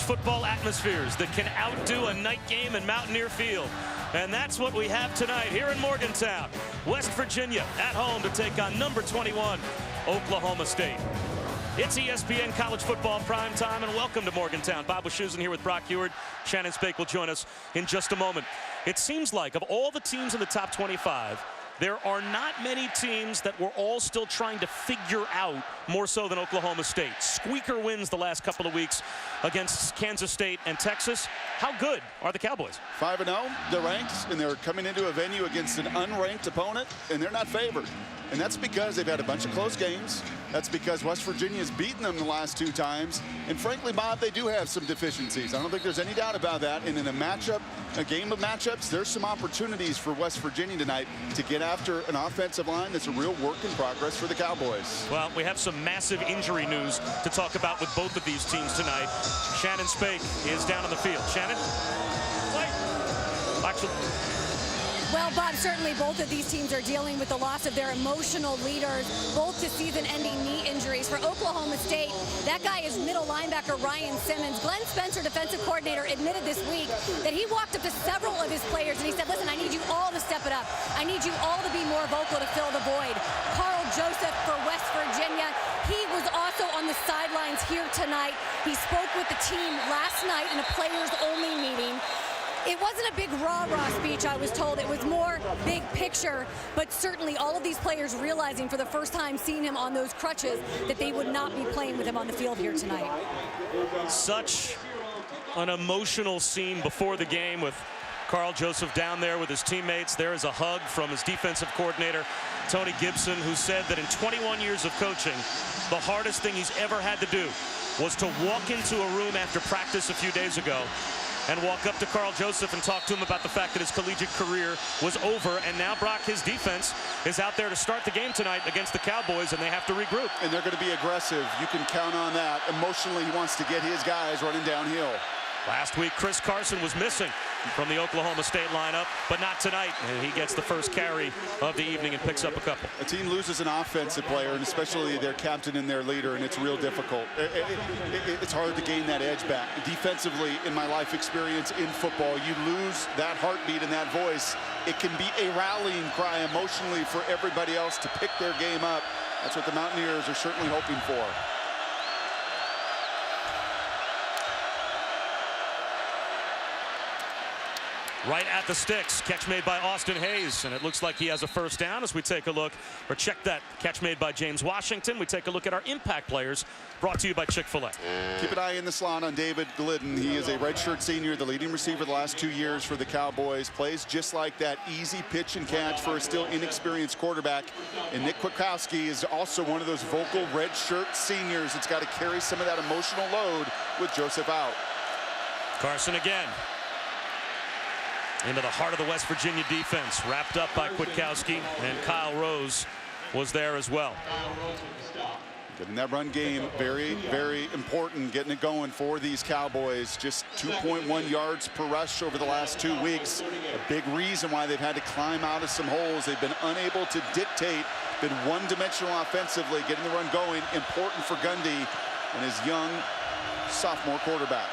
football atmospheres that can outdo a night game in Mountaineer Field. And that's what we have tonight here in Morgantown. West Virginia at home to take on number 21, Oklahoma State. It's ESPN College Football Prime Time, and welcome to Morgantown. Bob Wischusen here with Brock Heward. Shannon Spake will join us in just a moment. It seems like of all the teams in the top 25, there are not many teams that we're all still trying to figure out more so than Oklahoma State. Squeaker wins the last couple of weeks against Kansas State and Texas. How good are the Cowboys? 5-0, they're ranked, and they're coming into a venue against an unranked opponent, and they're not favored. And that's because they've had a bunch of close games. That's because West Virginia's beaten them the last 2 times. And frankly, Bob, they do have some deficiencies. I don't think there's any doubt about that. And in a game of matchups, there's some opportunities for West Virginia tonight to get after an offensive line that's a real work in progress for the Cowboys. Well, we have some massive injury news to talk about with both of these teams tonight. Shannon Spake is down on the field. Shannon? Actually, well, Bob, certainly both of these teams are dealing with the loss of their emotional leaders, both to season-ending knee injuries. For Oklahoma State, that guy is middle linebacker Ryan Simmons. Glenn Spencer, defensive coordinator, admitted this week that he walked up to several of his players and he said, listen, I need you all to step it up. I need you all to be more vocal to fill the void. Carl Joseph for West Virginia. He was also on the sidelines here tonight. He spoke with the team last night in a players-only meeting. It wasn't a big rah-rah speech, I was told. It was more big picture, but certainly all of these players realizing for the first time seeing him on those crutches that they would not be playing with him on the field here tonight. Such an emotional scene before the game with Carl Joseph down there with his teammates. There is a hug from his defensive coordinator, Tony Gibson, who said that in 21 years of coaching, the hardest thing he's ever had to do was to walk into a room after practice a few days ago and walk up to Carl Joseph and talk to him about the fact that his collegiate career was over. And now Brock, his defense, is out there to start the game tonight against the Cowboys, and they have to regroup. And they're going to be aggressive. You can count on that. Emotionally, he wants to get his guys running downhill. Last week, Chris Carson was missing from the Oklahoma State lineup, but not tonight. He gets the first carry of the evening and picks up a couple. A team loses an offensive player, and especially their captain and their leader, and it's real difficult. It's hard to gain that edge back. Defensively, in my life experience in football, you lose that heartbeat and that voice. It can be a rallying cry emotionally for everybody else to pick their game up. That's what the Mountaineers are certainly hoping for. Right at the sticks. Catch made by Austin Hayes, and it looks like he has a first down as we take a look, or check that catch made by James Washington. We take a look at our impact players, brought to you by Chick-fil-A. Keep an eye in the slot on David Glidden. He is a redshirt senior, the leading receiver the last 2 years for the Cowboys. Plays just like that, easy pitch and catch for a still inexperienced quarterback. And Nick Kwiatkowski is also one of those vocal redshirt seniors that's got to carry some of that emotional load with Joseph out. Carson again. Into the heart of the West Virginia defense, wrapped up by Kwiatkowski, and Kyle Rose was there as well. Getting that run game very, very important, getting it going for these Cowboys. Just 2.1 yards per rush over the last 2 weeks. A big reason why they've had to climb out of some holes. They've been unable to dictate, been one-dimensional offensively, getting the run going. Important for Gundy and his young sophomore quarterback.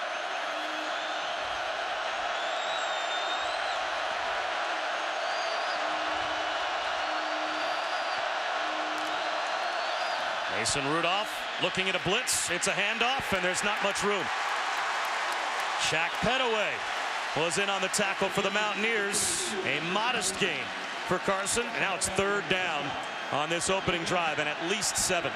Mason Rudolph looking at a blitz. It's a handoff, and there's not much room. Shaq Petaway was in on the tackle for the Mountaineers. A modest gain for Carson. And now it's 3rd down on this opening drive, and at least 7.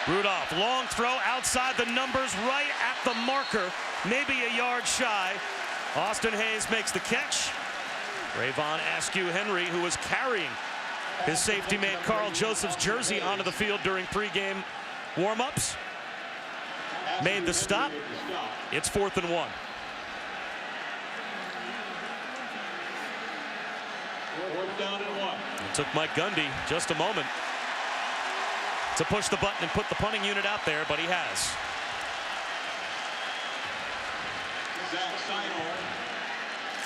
Rudolph, long throw outside the numbers, right at the marker, maybe a yard shy. Austin Hayes makes the catch. Rayvon Askew-Henry, who was carrying his safety mate Carl Joseph's jersey onto the field during pregame warm-ups, made the stop. It's 4th and 1. Took Mike Gundy just a moment to push the button and put the punting unit out there, but he has.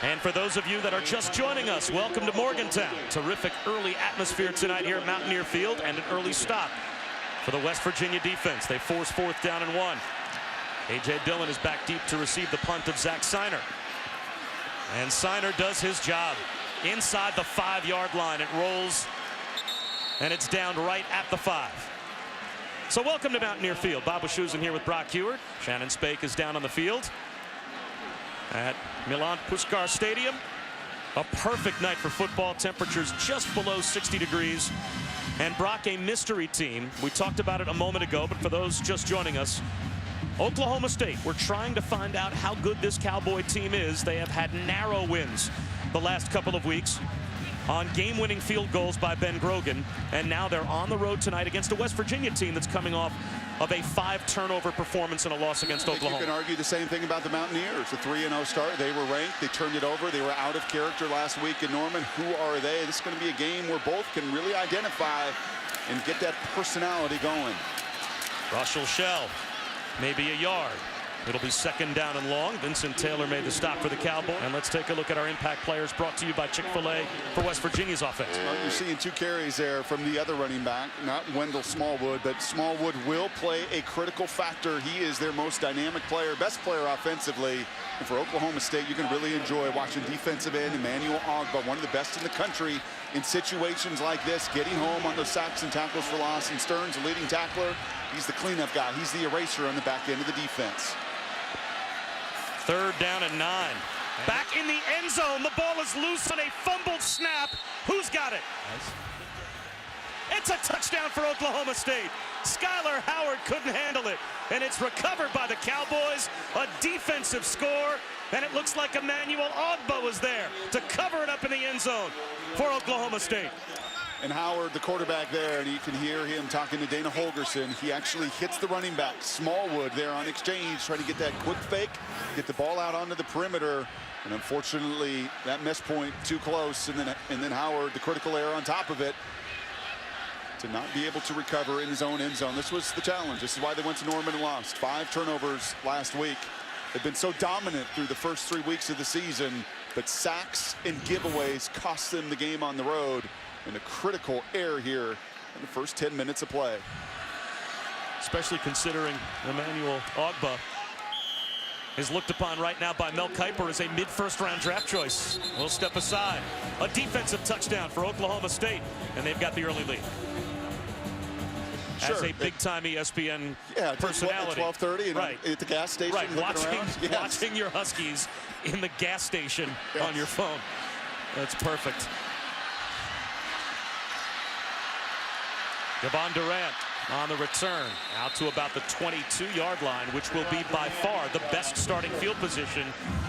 And for those of you that are just joining us, welcome to Morgantown. Terrific early atmosphere tonight here at Mountaineer Field, and an early stop for the West Virginia defense. They force 4th down and 1. A.J. Dillon is back deep to receive the punt of Zach Seiner. And Seiner does his job. Inside the 5-yard line, it rolls, and it's down right at the 5. So welcome to Mountaineer Field. Bob Wischusen here with Brock Heward. Shannon Spake is down on the field at Milan Puskar Stadium. A perfect night for football. Temperatures just below 60 degrees. And Brock, a mystery team. We talked about it a moment ago, but for those just joining us, Oklahoma State, we're trying to find out how good this Cowboy team is. They have had narrow wins the last couple of weeks on game-winning field goals by Ben Grogan, and now they're on the road tonight against a West Virginia team that's coming off of a 5-turnover performance and a loss against Oklahoma. You can argue the same thing about the Mountaineers. A 3-0 start. They were ranked. They turned it over. They were out of character last week in Norman. Who are they? This is going to be a game where both can really identify and get that personality going. Russell Shell, maybe a yard. It'll be 2nd down and long. Vincent Taylor made the stop for the Cowboys. And let's take a look at our impact players, brought to you by Chick-fil-A for West Virginia's offense. Well, you're seeing 2 carries there from the other running back, not Wendell Smallwood, but Smallwood will play a critical factor. He is their most dynamic player, best player offensively. And for Oklahoma State, you can really enjoy watching defensive end Emmanuel Ogba, one of the best in the country in situations like this, getting home on those sacks and tackles for loss. And Stearns, the leading tackler, he's the cleanup guy. He's the eraser on the back end of the defense. 3rd down and 9. Back in the end zone. The ball is loose on a fumbled snap. Who's got it? It's a touchdown for Oklahoma State. Skyler Howard couldn't handle it, and it's recovered by the Cowboys. A defensive score, and it looks like Emmanuel Ogba was there to cover it up in the end zone for Oklahoma State. And Howard, the quarterback there, and you can hear him talking to Dana Holgerson. He actually hits the running back, Smallwood, there on exchange, trying to get that quick fake, get the ball out onto the perimeter. And unfortunately, that miss point too close, and then Howard, the critical error on top of it, to not be able to recover in his own end zone. This was the challenge. This is why they went to Norman and lost. 5 turnovers last week. They've been so dominant through the first 3 weeks of the season, but sacks and giveaways cost them the game on the road. And a critical error here in the first 10 minutes of play. Especially considering Emmanuel Ogba is looked upon right now by Mel Kiper as a mid-first round draft choice. We'll step aside. A defensive touchdown for Oklahoma State, and they've got the early lead. Sure. As a big-time ESPN personality. At 12:30 and right. At the gas station. Right, Yes. watching your Huskies in the gas station on your phone. That's perfect. Devon Durant on the return, out to about the 22-yard line, which will be by far the best starting field position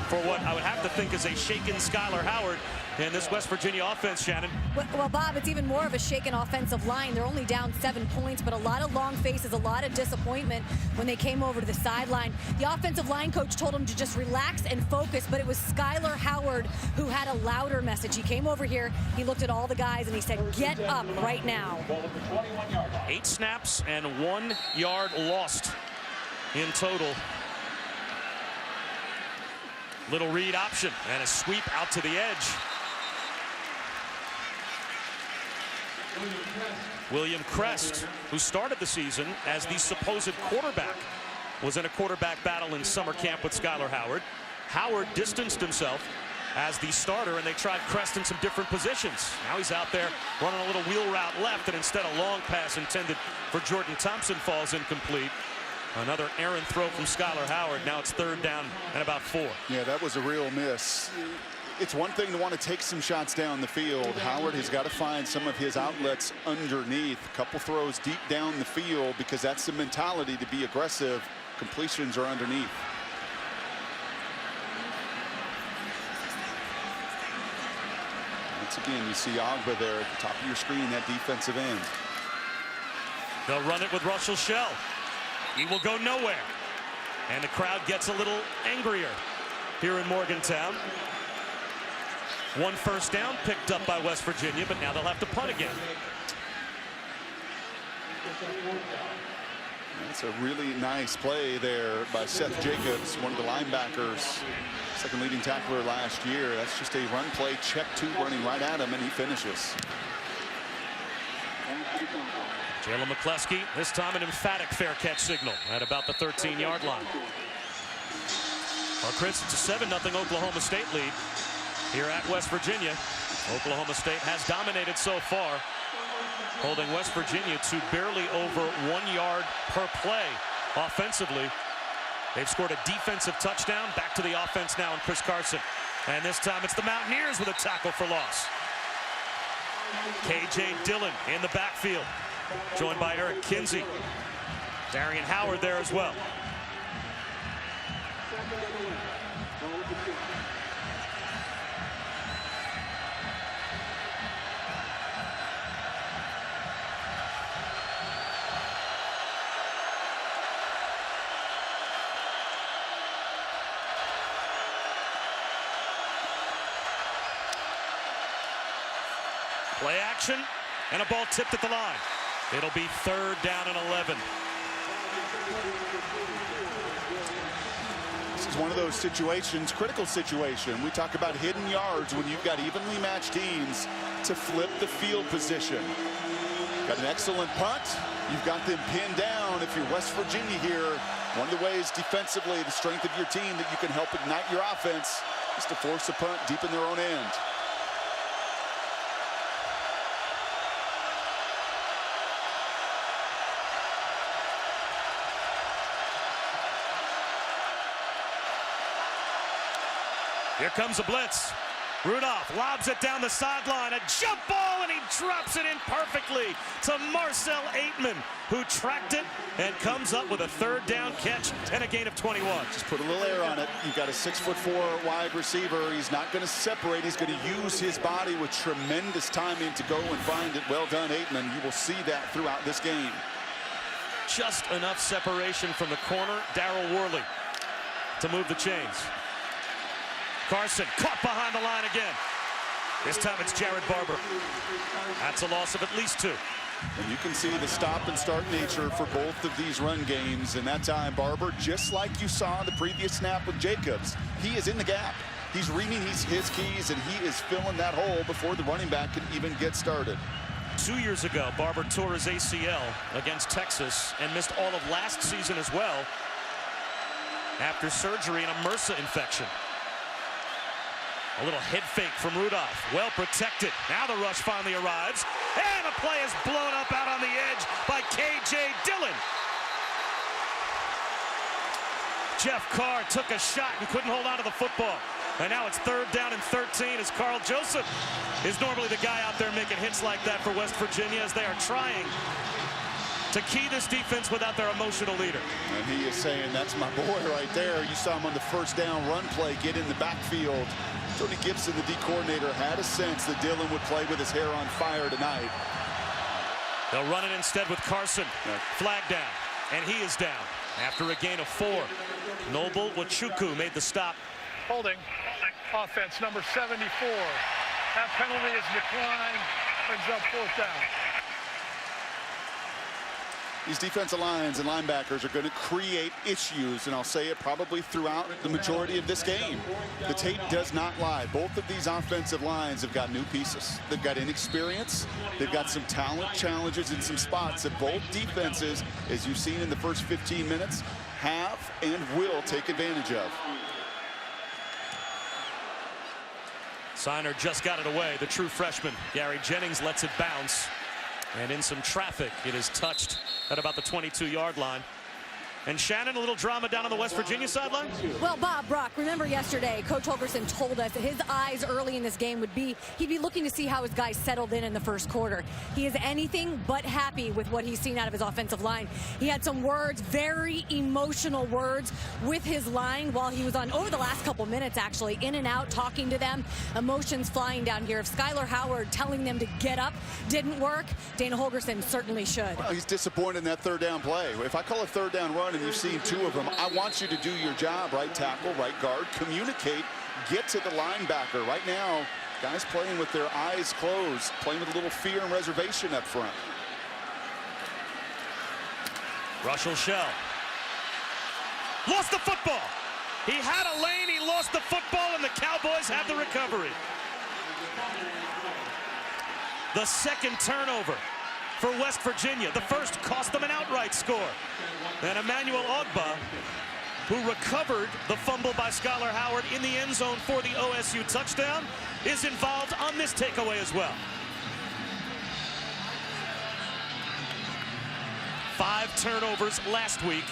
for what I would have to think is a shaken Skyler Howard in this West Virginia offense, Shannon. Well, Bob, it's even more of a shaken offensive line. They're only down 7 points, but a lot of long faces, a lot of disappointment when they came over to the sideline. The offensive line coach told them to just relax and focus, but it was Skyler Howard who had a louder message. He came over here, he looked at all the guys, and he said, get up right now. 8 snaps and 1 yard lost in total. Little read option and a sweep out to the edge. William Crest, who started the season as the supposed quarterback, was in a quarterback battle in summer camp with Skyler Howard. Howard distanced himself as the starter, and they tried Crest in some different positions. Now he's out there running a little wheel route left, and instead a long pass intended for Jordan Thompson falls incomplete. Another errant throw from Skyler Howard. Now it's 3rd down and about 4. Yeah, that was a real miss. It's one thing to want to take some shots down the field. Howard has got to find some of his outlets underneath. A couple throws deep down the field, because that's the mentality to be aggressive. Completions are underneath. Once again, you see Ogba there at the top of your screen, that defensive end. They'll run it with Russell Shell. He will go nowhere. And the crowd gets a little angrier here in Morgantown. One first down picked up by West Virginia, but now they'll have to punt again. That's a really nice play there by Seth Jacobs, one of the linebackers, second leading tackler last year. That's just a run play, check two running right at him, and he finishes. Jalen McCleskey, this time an emphatic fair catch signal at about the 13-yard line. Well, Chris, it's a 7-0 Oklahoma State lead here at West Virginia. Oklahoma State has dominated so far, holding West Virginia to barely over 1 yard per play offensively. They've scored a defensive touchdown. Back to the offense now, and Chris Carson. And this time it's the Mountaineers with a tackle for loss. K.J. Dillon in the backfield, joined by Eric Kinsey. Darian Howard there as well. Play action, and a ball tipped at the line. It'll be 3rd down and 11. This is one of those situations, critical situation. We talk about hidden yards when you've got evenly matched teams to flip the field position. Got an excellent punt. You've got them pinned down. If you're West Virginia here, one of the ways defensively, the strength of your team that you can help ignite your offense is to force a punt deep in their own end. Here comes a blitz. Rudolph lobs it down the sideline. A jump ball, and he drops it in perfectly to Marcel Aitman, who tracked it and comes up with a 3rd down catch and a gain of 21. Just put a little air on it. You've got a 6'4" wide receiver. He's not going to separate. He's going to use his body with tremendous timing to go and find it. Well done, Aitman. You will see that throughout this game. Just enough separation from the corner, Darryl Worley, to move the chains. Carson caught behind the line again. This time it's Jared Barber. That's a loss of at least 2. And you can see the stop and start nature for both of these run games. And that time Barber, just like you saw in the previous snap with Jacobs, he is in the gap. He's reading his keys, and he is filling that hole before the running back can even get started. 2 years ago, Barber tore his ACL against Texas and missed all of last season as well after surgery and a MRSA infection. A little head fake from Rudolph. Well protected. Now the rush finally arrives. And a play is blown up out on the edge by K.J. Dillon. Jeff Carr took a shot and couldn't hold on to the football. And now it's 3rd down and 13 as Carl Joseph is normally the guy out there making hits like that for West Virginia as they are trying to key this defense without their emotional leader. And he is saying, that's my boy right there. You saw him on the 1st down run play, get in the backfield. Tony Gibson, the D coordinator, had a sense that Dillon would play with his hair on fire tonight. They'll run it instead with Carson. Yeah. Flag down, and he is down after a gain of 4. Noble Wachuku made the stop. Holding. Offense number 74. That penalty is declined. Brings up 4th down. These defensive lines and linebackers are going to create issues, and I'll say it probably throughout the majority of this game. The tape does not lie. Both of these offensive lines have got new pieces. They've got inexperience. They've got some talent challenges in some spots that both defenses, as you've seen in the first 15 minutes, have and will take advantage of. Signer just got it away. The true freshman, Gary Jennings, lets it bounce. And in some traffic, it is touched at about the 22-yard line. And Shannon, a little drama down on the West Virginia sideline? Well, Bob, Brock, remember yesterday, Coach Holgorsen told us that his eyes early in this game would be, he'd be looking to see how his guys settled in the first quarter. He is anything but happy with what he's seen out of his offensive line. He had some words, very emotional words with his line while he was on, over the last couple minutes actually, in and out, talking to them, emotions flying down here. If Skyler Howard telling them to get up didn't work, Dana Holgorsen certainly should. Well, he's disappointed in that 3rd down play. If I call a 3rd down run and you've seen 2 of them, I want you to do your job. Right tackle, right guard, communicate, get to the linebacker. Right now, Guys playing with their eyes closed, playing with a little fear and reservation up front. Russell Shell. Lost the football. He had a lane, he lost the football, and the Cowboys have the recovery. The second turnover for West Virginia. The first cost them an outright score. And Emmanuel Ogbah, who recovered the fumble by Skyler Howard in the end zone for the OSU touchdown, is involved on this takeaway as well. 5 turnovers last week,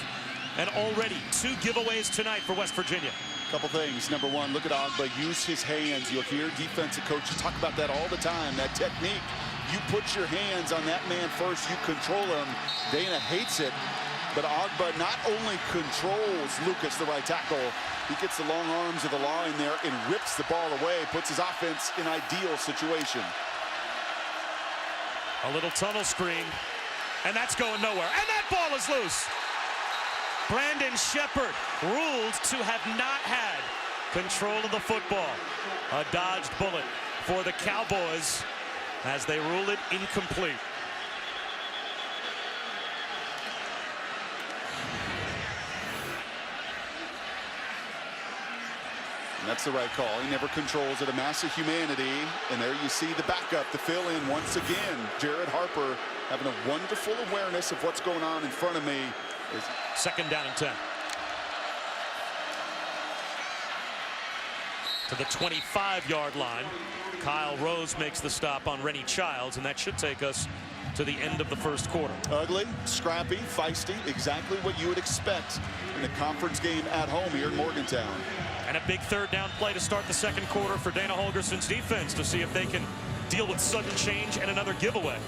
and already 2 giveaways tonight for West Virginia. Couple things. Number one, look at Ogbah use his hands. You'll hear defensive coaches talk about that all the time, that technique. You put your hands on that man first, you control him. Dana hates it, but Ogbah not only controls Lucas, the right tackle, he gets the long arms of the line there and rips the ball away, puts his offense in ideal situation. A little tunnel screen, and that's going nowhere. And that ball is loose. Brandon Shepard ruled to have not had control of the football. A dodged bullet for the Cowboys as they rule it incomplete. And that's the right call. He never controls it. A mass of humanity. And there you see the backup, the fill-in once again. Jared Harper having a wonderful awareness of what's going on in front of me. Second down and 10. To the 25-yard line. Kyle Rose makes the stop on Rennie Childs, and that should take us to the end of the first quarter. Ugly, scrappy, feisty, exactly what you would expect in a conference game at home here in Morgantown. And a big third down play to start the second quarter for Dana Holgerson's defense to see if they can deal with sudden change and another giveaway.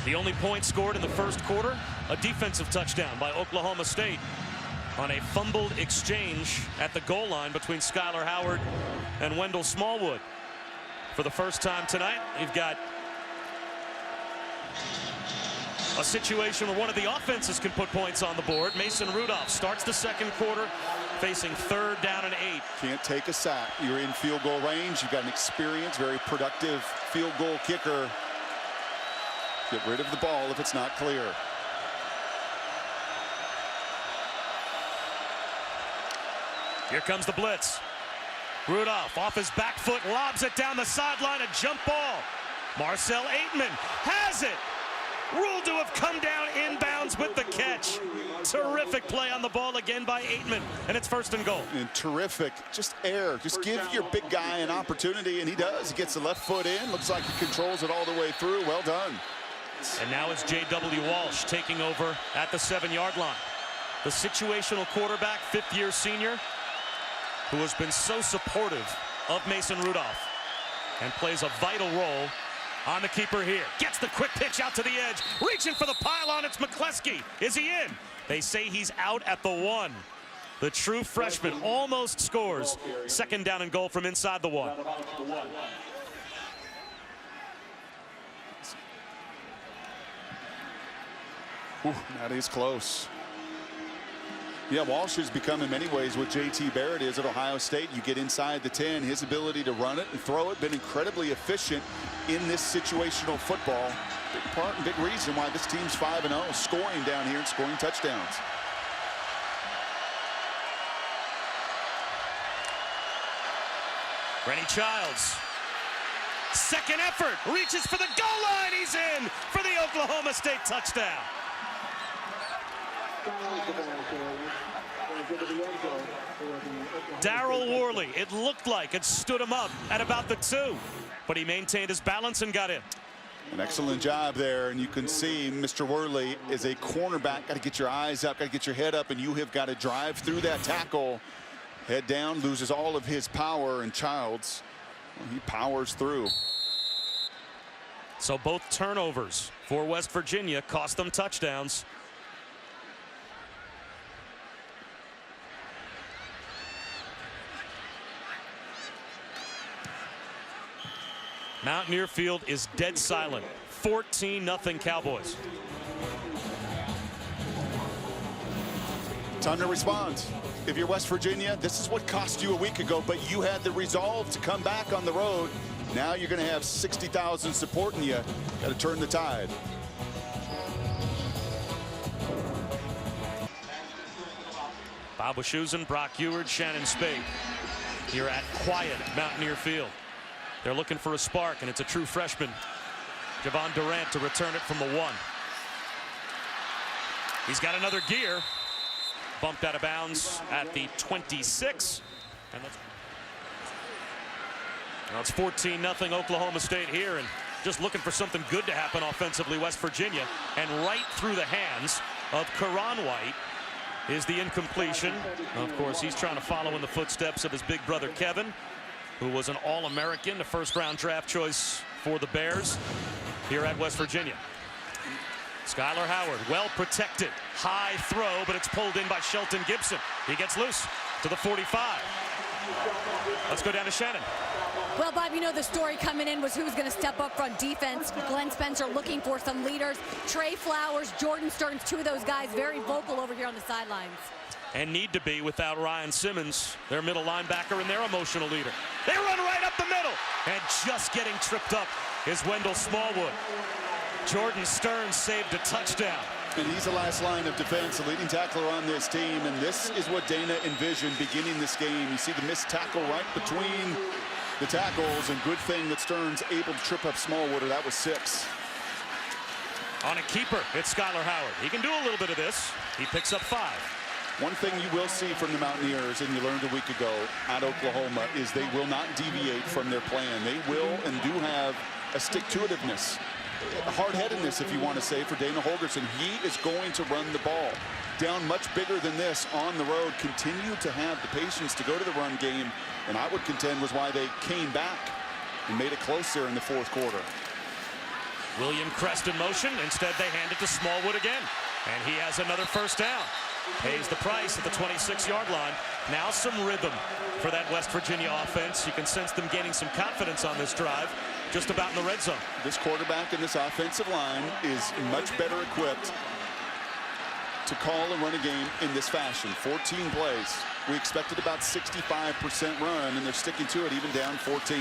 The only point scored in the first quarter, a defensive touchdown by Oklahoma State on a fumbled exchange at the goal line between Skyler Howard and Wendell Smallwood. For the first time tonight, you've got a situation where one of the offenses can put points on the board. Mason Rudolph starts the second quarter facing third down and 8. Can't take a sack. You're in field goal range. You've got an experienced, very productive field goal kicker. Get rid of the ball if it's not clear. Here comes the blitz. Rudolph off his back foot, lobs it down the sideline, a jump ball. Marcel Aitman has it. Ruled to have come down inbounds with the catch. Terrific play on the ball again by Aitman, and it's first and goal. And terrific, just air. Just give your big guy an opportunity, and he does. He gets the left foot in. Looks like he controls it all the way through. Well done. And now it's J.W. Walsh taking over at the 7-yard line. The situational quarterback, 5th-year senior, who has been so supportive of Mason Rudolph and plays a vital role on the keeper here. Gets the quick pitch out to the edge, reaching for the pylon. It's McCleskey. Is he in? They say he's out at the 1. The true freshman almost scores. Second down and goal from inside the 1. Ooh, that is close. Yeah, Walsh has become in many ways what J.T. Barrett is at Ohio State. You get inside the 10, his ability to run it and throw it, been incredibly efficient in this situational football. Big part and big reason why this team's 5-0, scoring down here and scoring touchdowns. Rennie Childs. Second effort, reaches for the goal line. He's in for the Oklahoma State touchdown. Darryl Worley, it looked like it stood him up at about the 2, but he maintained his balance and got in. An excellent job there, and you can see Mr. Worley is a cornerback. Got to get your eyes up, got to get your head up, and you have got to drive through that tackle. Head down, loses all of his power, and Childs, well, he powers through. So both turnovers for West Virginia cost them touchdowns. Mountaineer Field is dead silent. 14-0 Cowboys. Time to respond. If you're West Virginia, this is what cost you a week ago, but you had the resolve to come back on the road. Now you're going to have 60,000 supporting you. Got to turn the tide. Bob Wischusen, Brock Eward, Shannon Spade here at quiet Mountaineer Field. They're looking for a spark, and it's a true freshman, Javon Durant, to return it from the 1. He's got another gear. Bumped out of bounds at the 26. And now it's 14-0 Oklahoma State here, and just looking for something good to happen offensively, West Virginia. And right through the hands of Karan White is the incompletion. Of course, he's trying to follow in the footsteps of his big brother Kevin, who was an All-American, a first-round draft choice for the Bears here at West Virginia. Skyler Howard, well protected, high throw, but it's pulled in by Shelton Gibson. He gets loose to the 45. Let's go down to Shannon. Well, Bob, you know the story coming in was who's going to step up front defense. Glenn Spencer looking for some leaders. Trey Flowers, Jordan Stearns, two of those guys very vocal over here on the sidelines. And need to be without Ryan Simmons, their middle linebacker and their emotional leader. They run right up the middle, and just getting tripped up is Wendell Smallwood. Jordan Stearns saved a touchdown. And he's the last line of defense, the leading tackler on this team, and this is what Dana envisioned beginning this game. You see the missed tackle right between the tackles, and good thing that Stearns able to trip up Smallwood, or that was 6. On a keeper, it's Skyler Howard. He can do a little bit of this. He picks up 5. One thing you will see from the Mountaineers, and you learned a week ago at Oklahoma, is they will not deviate from their plan. They will and do have a stick-to-itiveness, a hard-headedness, if you want to say, for Dana Holgorsen. He is going to run the ball down much bigger than this on the road. Continue to have the patience to go to the run game, and I would contend was why they came back and made it close there in the 4th quarter. William Crest in motion. Instead, they hand it to Smallwood again, and he has another first down. Pays the price at the 26-yard line. Now some rhythm for that West Virginia offense. You can sense them gaining some confidence on this drive, just about in the red zone. This quarterback and this offensive line is much better equipped to call and run a game in this fashion. 14 plays. We expected about 65% run, and they're sticking to it even down 14.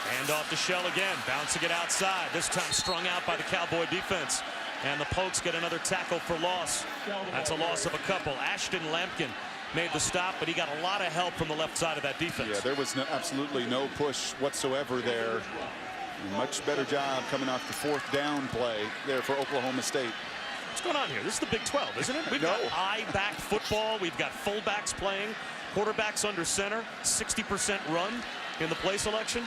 Hand off to Shell again, bouncing it outside. This time strung out by the Cowboy defense. And the Pokes get another tackle for loss. That's a loss of a couple. Ashton Lampkin made the stop, but he got a lot of help from the left side of that defense. Yeah, there was absolutely no push whatsoever there. Much better job coming off the 4th down play there for Oklahoma State. What's going on here? This is the Big 12, isn't it? We've got I-back football. We've got fullbacks playing, quarterbacks under center, 60% run in the play selection.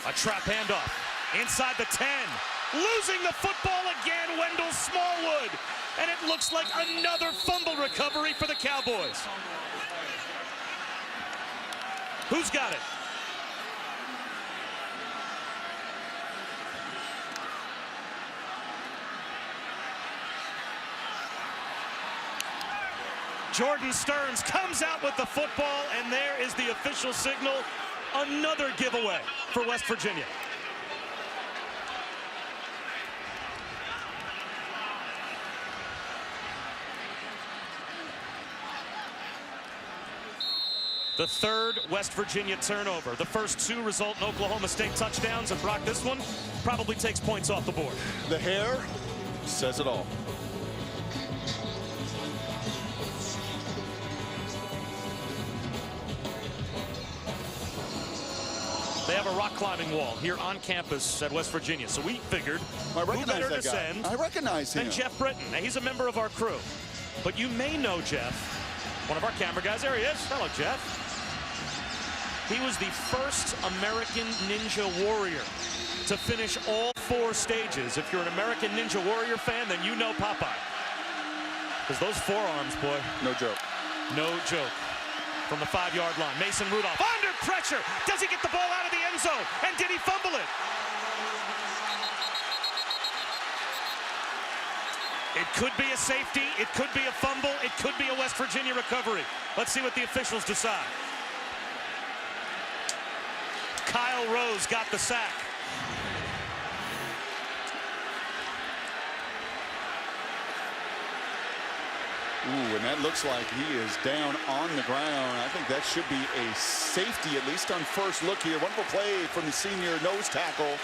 A trap handoff inside the 10. Losing the football again, Wendell Smallwood. And it looks like another fumble recovery for the Cowboys. Who's got it? Jordan Stearns comes out with the football, and there is the official signal. Another giveaway for West Virginia. The 3rd West Virginia turnover. The first 2 result in Oklahoma State touchdowns, and Brock, this one probably takes points off the board. The hair says it all. They have a rock climbing wall here on campus at West Virginia, so we figured who better to send I recognize him. than Jeff Britton. Now, he's a member of our crew, but you may know Jeff, one of our camera guys. There he is. Hello, Jeff. He was the first American Ninja Warrior to finish all 4 stages. If you're an American Ninja Warrior fan, then you know Popeye, because those forearms, boy, No joke. no joke. From the 5-yard line, Mason Rudolph under pressure. Does he get the ball out of the end zone? And did he fumble it? It could be a safety. It could be a fumble. It could be a West Virginia recovery. Let's see what the officials decide. Kyle Rose got the sack. Ooh, and that looks like he is down on the ground. I think that should be a safety, at least on first look here. Wonderful play from the senior nose tackle.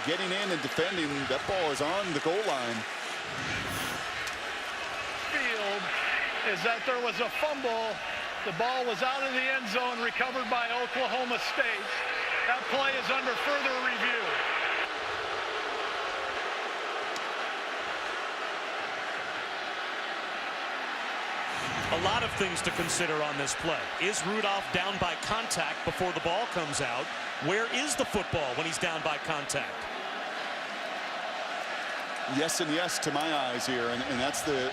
Getting in and defending. That ball is on the goal line. Field is that there was a fumble. The ball was out of the end zone, recovered by Oklahoma State. That play is under further review. A lot of things to consider on this play. Is Rudolph down by contact before the ball comes out? Where is the football when he's down by contact? Yes and yes to my eyes here, and that's the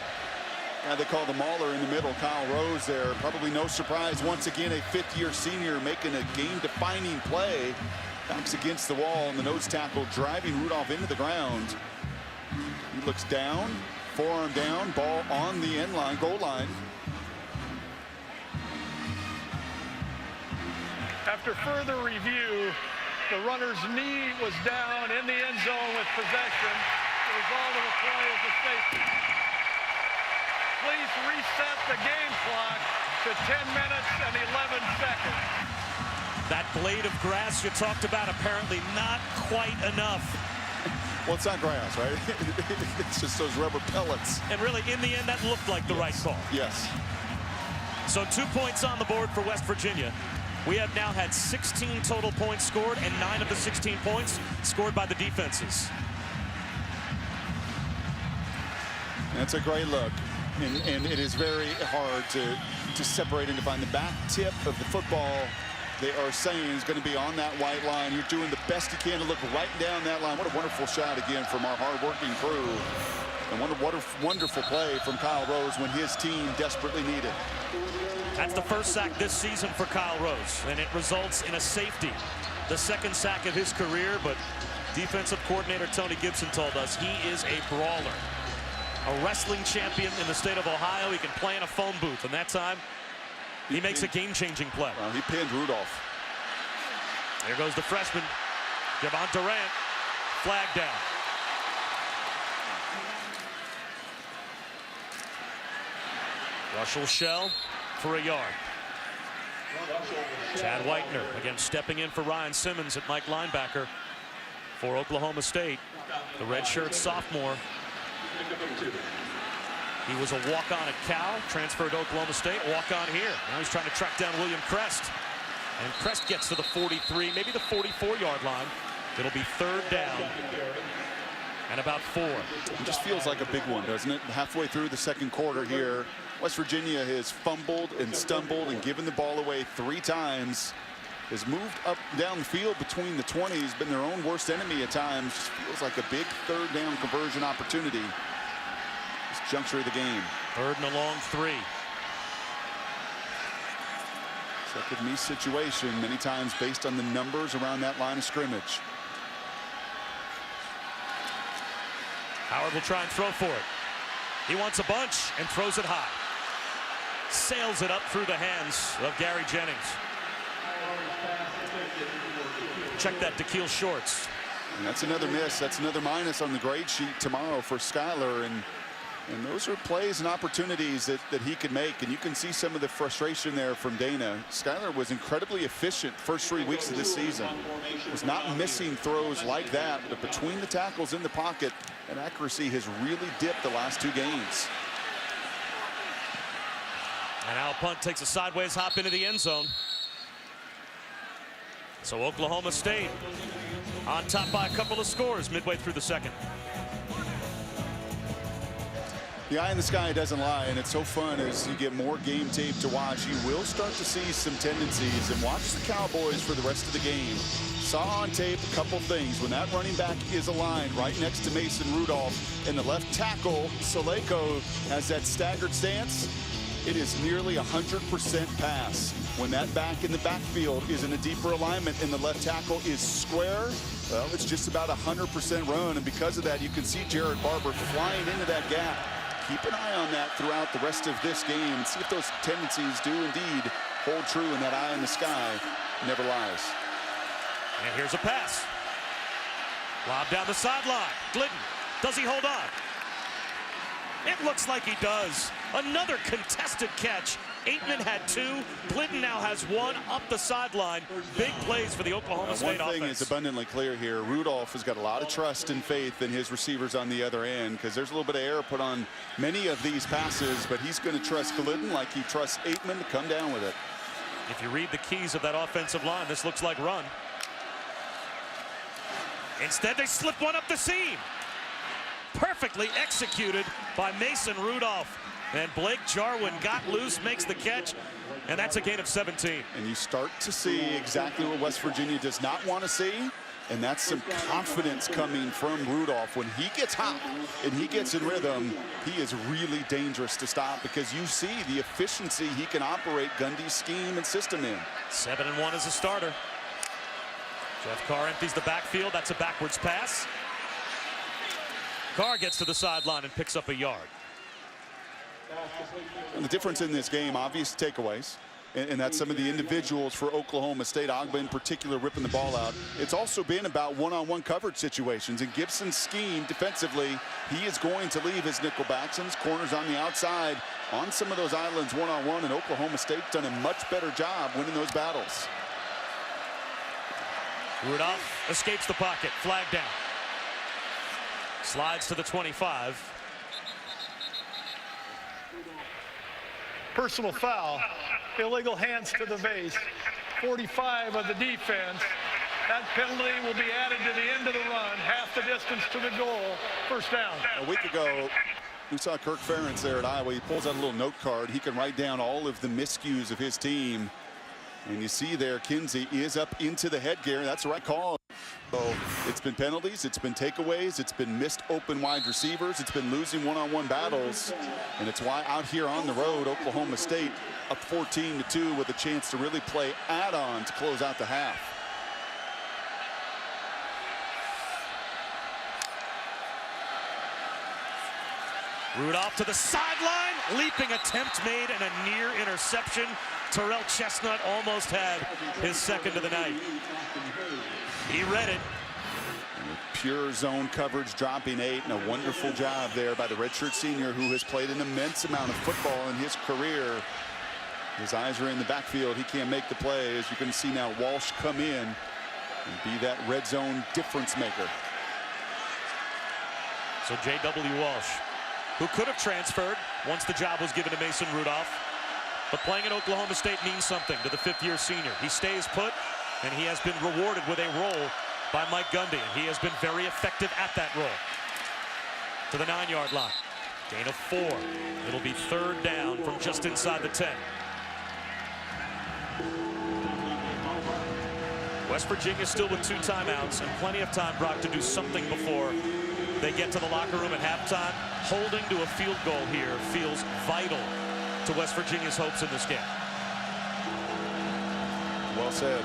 guy they call the mauler in the middle, Kyle Rose there. Probably no surprise, once again, a fifth-year senior making a game-defining play. Backs against the wall, and the nose tackle driving Rudolph into the ground. He looks down, forearm down, ball on the end line, goal line. After further review, the runner's knee was down in the end zone with possession. The result of the play is a safety. Please reset the game clock to 10 minutes and 11 seconds. That blade of grass you talked about, apparently not quite enough. Well, it's not grass, right? It's just those rubber pellets. And really, in the end, that looked like the right call. Yes. So 2 points on the board for West Virginia. We have now had 16 total points scored, and 9 of the 16 points scored by the defenses. That's a great look. And it is very hard to separate and to find the back tip of the football. They are saying is going to be on that white line. You're doing the best you can to look right down that line. What a wonderful shot again from our hard-working crew. And what a wonderful play from Kyle Rose when his team desperately needed. That's the first sack this season for Kyle Rose, and it results in a safety. The second sack of his career, but defensive coordinator Tony Gibson told us he is a brawler. A wrestling champion in the state of Ohio. He can play in a phone booth, and that time he makes a game-changing play. He pinned Rudolph. Here goes the freshman, Javon Durant, flag down. Russell Shell for a yard. Chad Whitener again stepping in for Ryan Simmons at Mike linebacker for Oklahoma State. The redshirt sophomore. He was a walk-on at Cal, transferred to Oklahoma State, walk-on here. Now he's trying to track down William Crest. And Crest gets to the 43, maybe the 44-yard line. It'll be third down and about 4. It just feels like a big one, doesn't it? Halfway through the second quarter here, West Virginia has fumbled and stumbled and given the ball away 3 times. Has moved up down the field between the 20s, been their own worst enemy at times. Just feels like a big third down conversion opportunity. This juncture of the game. Third and a long 3. Second me situation many times based on the numbers around that line of scrimmage. Howard will try and throw for it. He wants a bunch and throws it high. Sails it up through the hands of Gary Jennings. Check that Da'Keel Shorts. And that's another miss. That's another minus on the grade sheet tomorrow for Skyler. And those are plays and opportunities that he can make. And you can see some of the frustration there from Dana. Skyler was incredibly efficient first 3 weeks of this season. Was not missing throws like that, but between the tackles in the pocket, and accuracy has really dipped the last 2 games. And Al Punt takes a sideways hop into the end zone. So Oklahoma State on top by a couple of scores midway through the second. The eye in the sky doesn't lie, and it's so fun as you get more game tape to watch. You will start to see some tendencies, and watch the Cowboys for the rest of the game. Saw on tape a couple things. When that running back is aligned right next to Mason Rudolph, and the left tackle, Saleko, has that staggered stance, it is nearly 100% pass. When that back in the backfield is in a deeper alignment and the left tackle is square, well, it's just about 100% run. And because of that, you can see Jared Barber flying into that gap. Keep an eye on that throughout the rest of this game and see if those tendencies do indeed hold true, and that eye in the sky never lies. And here's a pass. Lob down the sideline. Glidden. Does he hold on? It looks like he does. Another contested catch. Aitman had 2. Glidden now has 1 up the sideline. Big plays for the Oklahoma State offense. One thing is abundantly clear here. Rudolph has got a lot of trust and faith in his receivers on the other end, because there's a little bit of error put on many of these passes, but he's going to trust Glidden like he trusts Aitman to come down with it. If you read the keys of that offensive line, this looks like run. Instead, they slip one up the seam. Perfectly executed by Mason Rudolph. And Blake Jarwin got loose, makes the catch, and that's a gain of 17. And you start to see exactly what West Virginia does not want to see, and that's some confidence coming from Rudolph. When he gets hot and he gets in rhythm, he is really dangerous to stop, because you see the efficiency he can operate Gundy's scheme and system in. 7-1 as a starter. Jeff Carr empties the backfield. That's a backwards pass. Carr gets to the sideline and picks up a yard. And the difference in this game, obvious takeaways, and that's some of the individuals for Oklahoma State, Agba in particular, ripping the ball out. It's also been about one-on-one coverage situations. In Gibson's scheme defensively, he is going to leave his nickel backs and his corners on the outside on some of those islands one-on-one, and Oklahoma State's done a much better job winning those battles. Rudolph escapes the pocket, flag down. Slides to the 25. Personal foul, illegal hands to the base, 45 of the defense. That penalty will be added to the end of the run, half the distance to the goal, first down. A week ago, we saw Kirk Ferentz there at Iowa. He pulls out a little note card. He can write down all of the miscues of his team. And you see there, Kinsey is up into the headgear. That's the right call. So it's been penalties, it's been takeaways, it's been missed open wide receivers, it's been losing one-on-one battles. And it's why out here on the road, Oklahoma State up 14-2 with a chance to really play add-on to close out the half. Rudolph to the sideline, leaping attempt made and a near interception. Terrell Chestnut almost had his second of the night. He read it. Pure zone coverage, dropping 8, and a wonderful job there by the redshirt senior, who has played an immense amount of football in his career. His eyes are in the backfield. He can't make the play. As you can see now, Walsh come in and be that red zone difference maker. So J.W. Walsh, who could have transferred once the job was given to Mason Rudolph, but playing at Oklahoma State means something to the 5th-year senior. He stays put, and he has been rewarded with a role by Mike Gundy, and he has been very effective at that role. To the 9-yard line. Gain of 4. It'll be 3rd down from just inside the 10. West Virginia still with 2 timeouts and plenty of time, Brock, to do something before they get to the locker room at halftime. Holding to a field goal here feels vital to West Virginia's hopes in this game. Well said.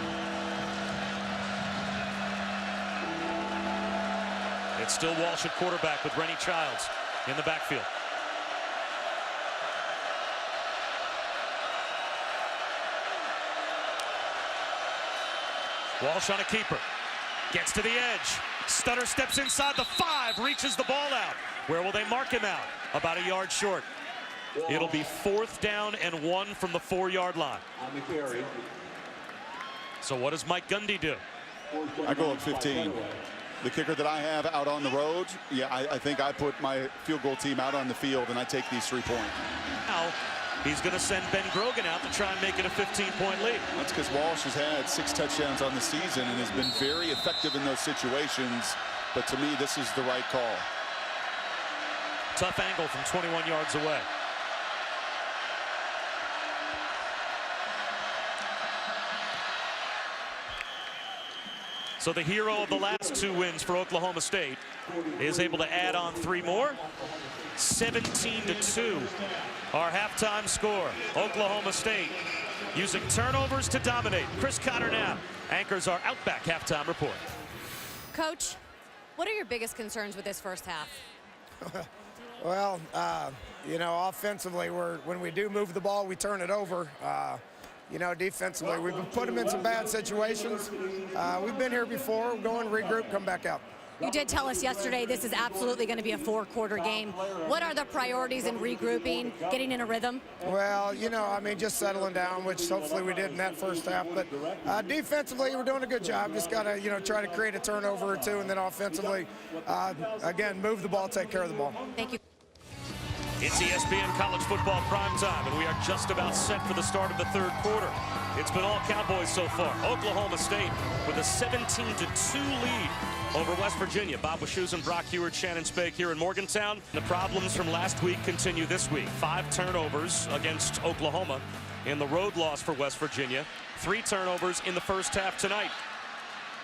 It's still Walsh at quarterback with Rennie Childs in the backfield. Walsh on a keeper. Gets to the edge. Stutter steps inside the 5, reaches the ball out. Where will they mark him out? About a yard short. It'll be 4th down and 1 from the 4-yard line. So what does Mike Gundy do? I go up 15. The kicker that I have out on the road, yeah, I think I put my field goal team out on the field and I take these 3-point. Now he's going to send Ben Grogan out to try and make it a 15-point lead. That's because Walsh has had 6 touchdowns on the season and has been very effective in those situations. But to me, this is the right call. Tough angle from 21 yards away. So the hero of the last 2 wins for Oklahoma State is able to add on 3 more. 17-2, our halftime score. Oklahoma State using turnovers to dominate. Chris Cotter now anchors our Outback halftime report. Coach, what are your biggest concerns with this first half? Well, you know, offensively, when we do move the ball, we turn it over. You know, defensively, we've put them in some bad situations. We've been here before. Go and regroup, come back out. You did tell us yesterday this is absolutely going to be a 4-quarter game. What are the priorities in regrouping, getting in a rhythm? Well, you know, I mean, just settling down, which hopefully we did in that first half. But defensively, we're doing a good job. Just got to, you know, try to create a turnover or two, and then offensively, again, move the ball, take care of the ball. Thank you. It's ESPN College Football Primetime, and we are just about set for the start of the third quarter. It's been all Cowboys so far. Oklahoma State with a 17-2 lead over West Virginia. Bob Wischusen, Brock Heward, Shannon Spake here in Morgantown. The problems from last week continue this week. 5 turnovers against Oklahoma in the road loss for West Virginia. 3 turnovers in the first half tonight.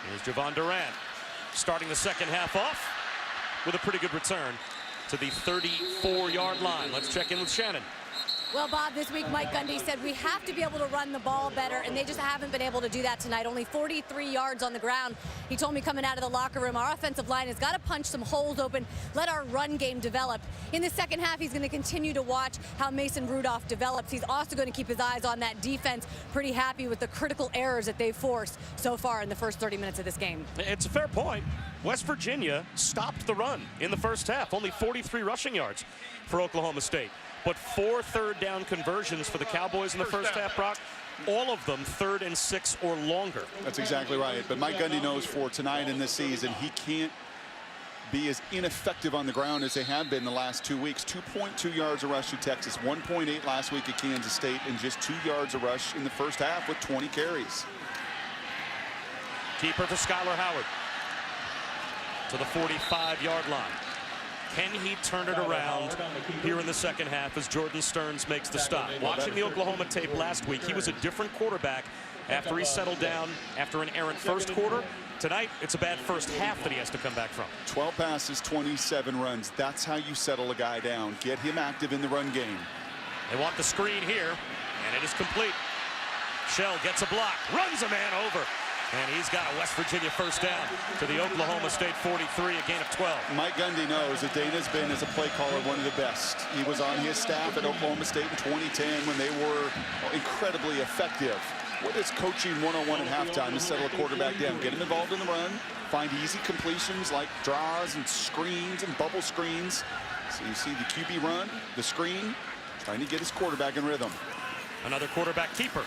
Here's Javon Durant starting the second half off with a pretty good return to the 34-yard line. Let's check in with Shannon. Well, Bob, this week Mike Gundy said we have to be able to run the ball better, and they just haven't been able to do that tonight. Only 43 yards on the ground. He told me coming out of the locker room, our offensive line has got to punch some holes open, let our run game develop. In the second half, he's going to continue to watch how Mason Rudolph develops. He's also going to keep his eyes on that defense. Pretty happy with the critical errors that they've forced so far in the first 30 minutes of this game. It's a fair point. West Virginia stopped the run in the first half. Only 43 rushing yards for Oklahoma State. But 4 third-down conversions for the Cowboys in the first half, Brock. All of them 3rd and 6 or longer. That's exactly right. But Mike Gundy knows for tonight in this season, he can't be as ineffective on the ground as they have been the last 2 weeks. 2.2 yards a rush to Texas, 1.8 last week at Kansas State, and just 2 yards a rush in the first half with 20 carries. Keeper for Skyler Howard to the 45-yard line. Can he turn it around here in the second half as Jordan Stearns makes the stop? Watching the Oklahoma tape last week, he was a different quarterback after he settled down after an errant first quarter. Tonight, it's a bad first half that he has to come back from. 12 passes, 27 runs. That's how you settle a guy down. Get him active in the run game. They want the screen here, and it is complete. Shell gets a block, runs a man over. And he's got a West Virginia first down to the Oklahoma State 43, a gain of 12. Mike Gundy knows that Dana's been, as a play caller, one of the best. He was on his staff at Oklahoma State in 2010 when they were incredibly effective. What is coaching one-on-one at halftime to settle a quarterback down? Get him involved in the run, find easy completions like draws and screens and bubble screens. So you see the QB run, the screen, trying to get his quarterback in rhythm. Another quarterback keeper.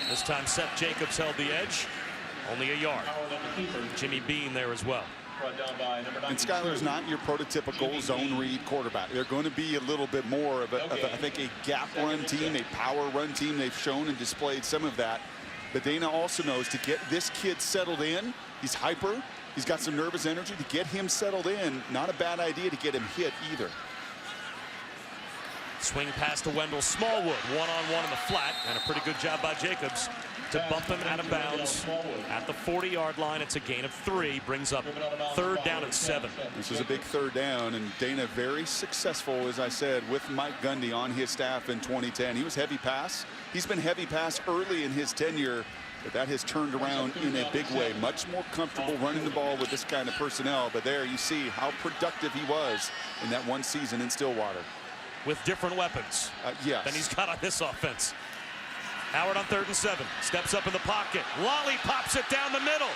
This time Seth Jacobs held the edge. Only a yard. Jimmy Bean there as well. And Skyler's not your prototypical zone read quarterback. They're going to be a little bit more of, I think, a gap run team, a power run team. They've shown and displayed some of that. But Dana also knows to get this kid settled in. He's hyper. He's got some nervous energy. To get him settled in, not a bad idea to get him hit either. Swing pass to Wendell Smallwood, one-on-one in the flat, and a pretty good job by Jacobs to bump him out of bounds at the 40-yard line. It's a gain of 3, brings up 3rd down and 7. This is a big 3rd down, and Dana very successful, as I said, with Mike Gundy on his staff in 2010. He was heavy pass. He's been heavy pass early in his tenure, but that has turned around in a big way. Much more comfortable running the ball with this kind of personnel, but there you see how productive he was in that one season in Stillwater. With different weapons yes. than he's got on this offense. Howard on 3rd and 7. Steps up in the pocket. Lollipops it down the middle.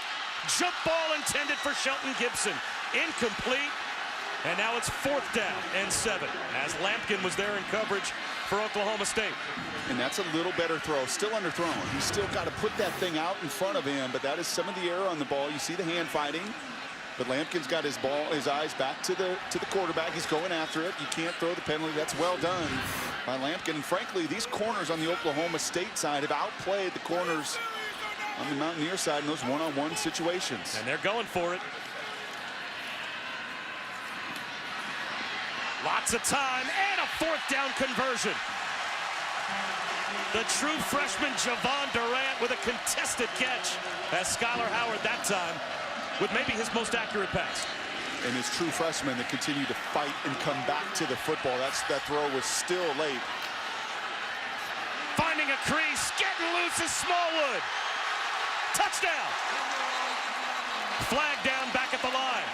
Jump ball intended for Shelton Gibson. Incomplete. And now it's 4th down and 7 as Lampkin was there in coverage for Oklahoma State. And that's a little better throw. Still underthrown. He's still got to put that thing out in front of him, but that is some of the error on the ball. You see the hand fighting. But Lampkin's got his eyes back to the quarterback. He's going after it. You can't throw the penalty. That's well done by Lampkin. And frankly, these corners on the Oklahoma State side have outplayed the corners on the Mountaineer side in those one-on-one situations. And they're going for it. Lots of time and a 4th down conversion. The true freshman Javon Durant with a contested catch as Skyler Howard that time with maybe his most accurate pass. And his true freshmen that continue to fight and come back to the football. That throw was still late. Finding a crease, getting loose is Smallwood. Touchdown. Flag down back at the line.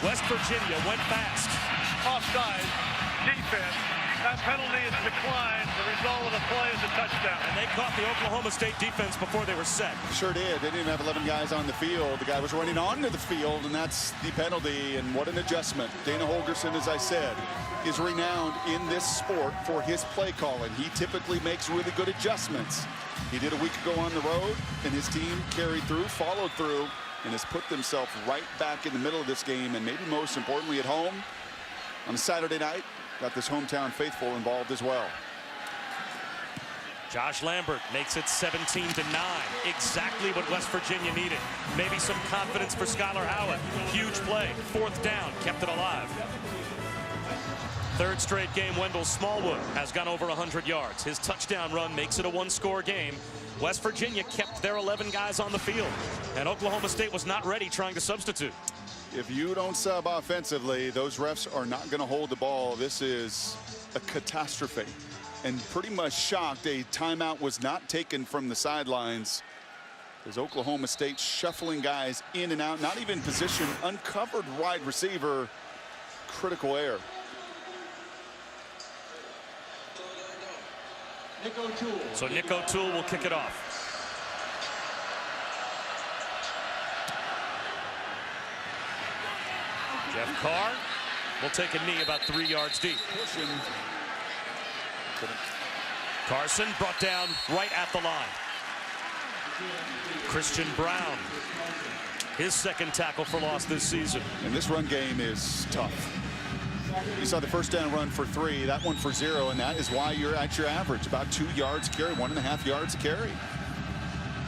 West Virginia went fast. Offside. defense. That penalty is declined. The result of the play is a touchdown. And they caught the Oklahoma State defense before they were set. Sure did. They didn't even have 11 guys on the field. The guy was running onto the field, and that's the penalty. And what an adjustment. Dana Holgorsen, as I said, is renowned in this sport for his play calling. He typically makes really good adjustments. He did a week ago on the road, and his team carried through, followed through, and has put themselves right back in the middle of this game, and maybe most importantly at home on a Saturday night. Got this hometown faithful involved as well. Josh Lambert makes it 17-9. Exactly what West Virginia needed. Maybe some confidence for Skyler Howard. Huge play. 4th down. Kept it alive. 3rd straight game, Wendell Smallwood has gone over 100 yards. His touchdown run makes it a 1-score game. West Virginia kept their 11 guys on the field. And Oklahoma State was not ready trying to substitute. If you don't sub offensively, those refs are not going to hold the ball. This is a catastrophe. And pretty much shocked a timeout was not taken from the sidelines. As Oklahoma State shuffling guys in and out, not even position, uncovered wide receiver, critical error. So Nick O'Toole will kick it off. Jeff Carr will take a knee about 3 yards deep. Carson brought down right at the line. Christian Brown, his 2nd tackle for loss this season. And this run game is tough. You saw the 1st down run for 3, that one for 0, and that is why you're at your average, about 2 yards carry, 1.5 yards a carry.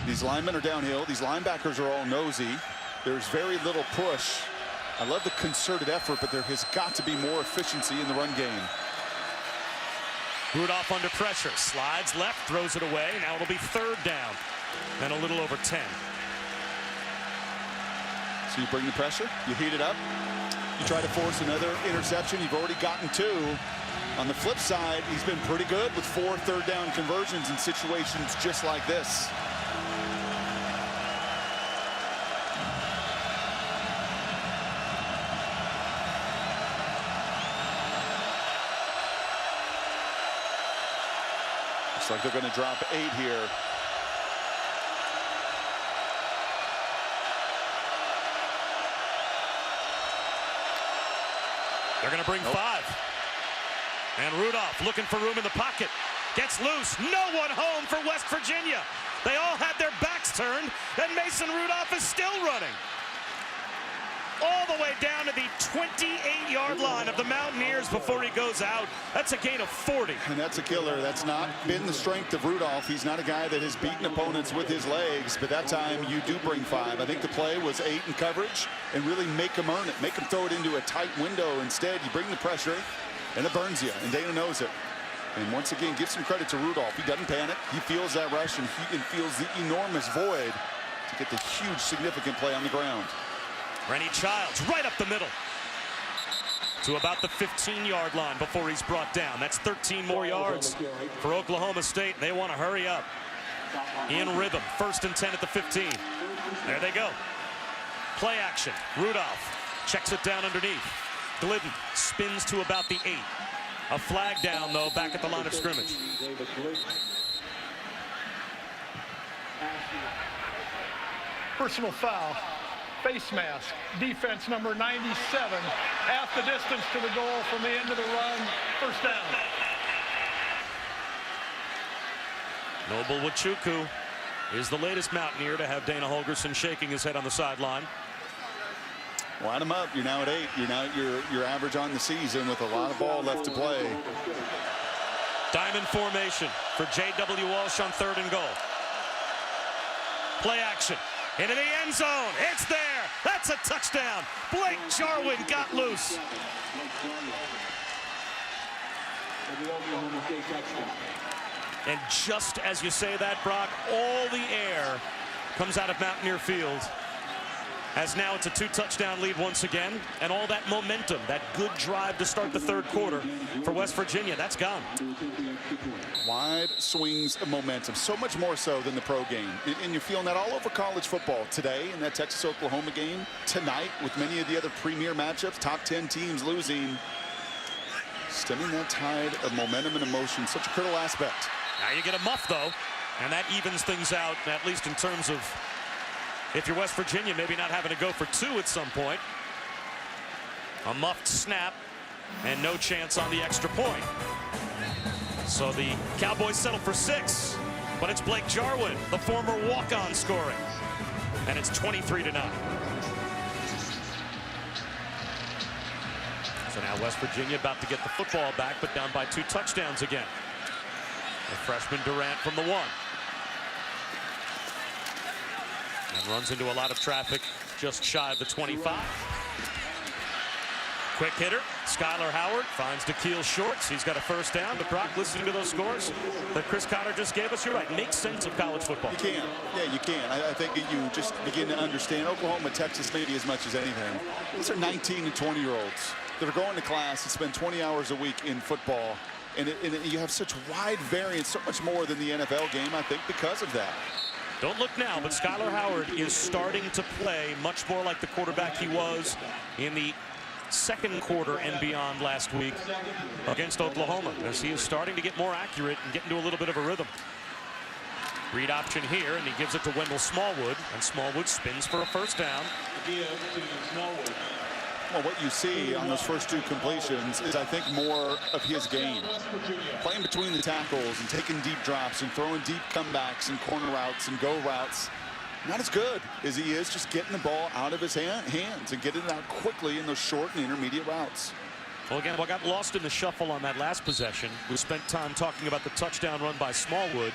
These linemen are downhill. These linebackers are all nosy. There's very little push. I love the concerted effort, but there has got to be more efficiency in the run game. Rudolph under pressure, slides left, throws it away. Now it'll be 3rd down and a little over 10. So you bring the pressure, you heat it up, you try to force another interception. You've already gotten 2. On the flip side, he's been pretty good with 4 third down conversions in situations just like this. Looks like they're going to drop 8 here. They're going to bring 5. And Rudolph looking for room in the pocket. Gets loose. No one home for West Virginia. They all had their backs turned, and Mason Rudolph is still running. All the way down to the 28-yard line of the Mountaineers before he goes out. That's a gain of 40. And that's a killer. That's not been the strength of Rudolph. He's not a guy that has beaten opponents with his legs, but that time you do bring 5. I think the play was 8 in coverage and really make him earn it. Make him throw it into a tight window. Instead, you bring the pressure, and it burns you, and Dana knows it. And once again, give some credit to Rudolph. He doesn't panic. He feels that rush, and he feels the enormous void to get the huge, significant play on the ground. Rennie Childs right up the middle to about the 15-yard line before he's brought down. That's 13 more yards for Oklahoma State. They want to hurry up. In rhythm, 1st and 10 at the 15. There they go. Play action. Rudolph checks it down underneath. Glidden spins to about the 8. A flag down, though, back at the line of scrimmage. Personal foul. Face mask. Defense number 97. Half the distance to the goal from the end of the run. 1st down. Noble Wachuku is the latest Mountaineer to have Dana Holgorsen shaking his head on the sideline. Line them up. You're now at 8. You're now your average on the season with a lot of ball left to play. Diamond formation for J.W. Walsh on 3rd and goal. Play action. Into the end zone. It's there. That's a touchdown. Blake Jarwin got loose. And just as you say that, Brock, all the air comes out of Mountaineer Field. As now it's a 2-touchdown lead once again. And all that momentum, that good drive to start the 3rd quarter for West Virginia, that's gone. Wide swings of momentum, so much more so than the pro game. And you're feeling that all over college football today in that Texas-Oklahoma game, tonight with many of the other premier matchups, top 10 teams losing. Stemming that tide of momentum and emotion, such a critical aspect. Now you get a muff, though, and that evens things out, at least in terms of if you're West Virginia, maybe not having to go for 2 at some point. A muffed snap and no chance on the extra point. So the Cowboys settle for 6, but it's Blake Jarwin, the former walk-on, scoring. And it's 23-9. So now West Virginia about to get the football back, but down by 2 touchdowns again. The freshman Durant from the 1. And runs into a lot of traffic just shy of the 25. Quick hitter, Skyler Howard finds DeKeel Shorts. He's got a first down. But Brock, listening to those scores that Chris Cotter just gave us, you're right, makes sense of college football. You can. Yeah, you can. I think you just begin to understand Oklahoma, Texas, maybe as much as anything. These are 19 and 20-year-olds that are going to class and spend 20 hours a week in football. And you have such wide variance, so much more than the NFL game, I think, because of that. Don't look now, but Skyler Howard is starting to play much more like the quarterback he was in the second quarter and beyond last week against Oklahoma, as he is starting to get more accurate and get into a little bit of a rhythm. Read option here, and he gives it to Wendell Smallwood, and Smallwood spins for a first down. Well, what you see on those first 2 completions is, I think, more of his game. Playing between the tackles and taking deep drops and throwing deep comebacks and corner routes and go routes. Not as good as he is just getting the ball out of his hands and getting it out quickly in those short and intermediate routes. Well, again, what got lost in the shuffle on that last possession, we spent time talking about the touchdown run by Smallwood,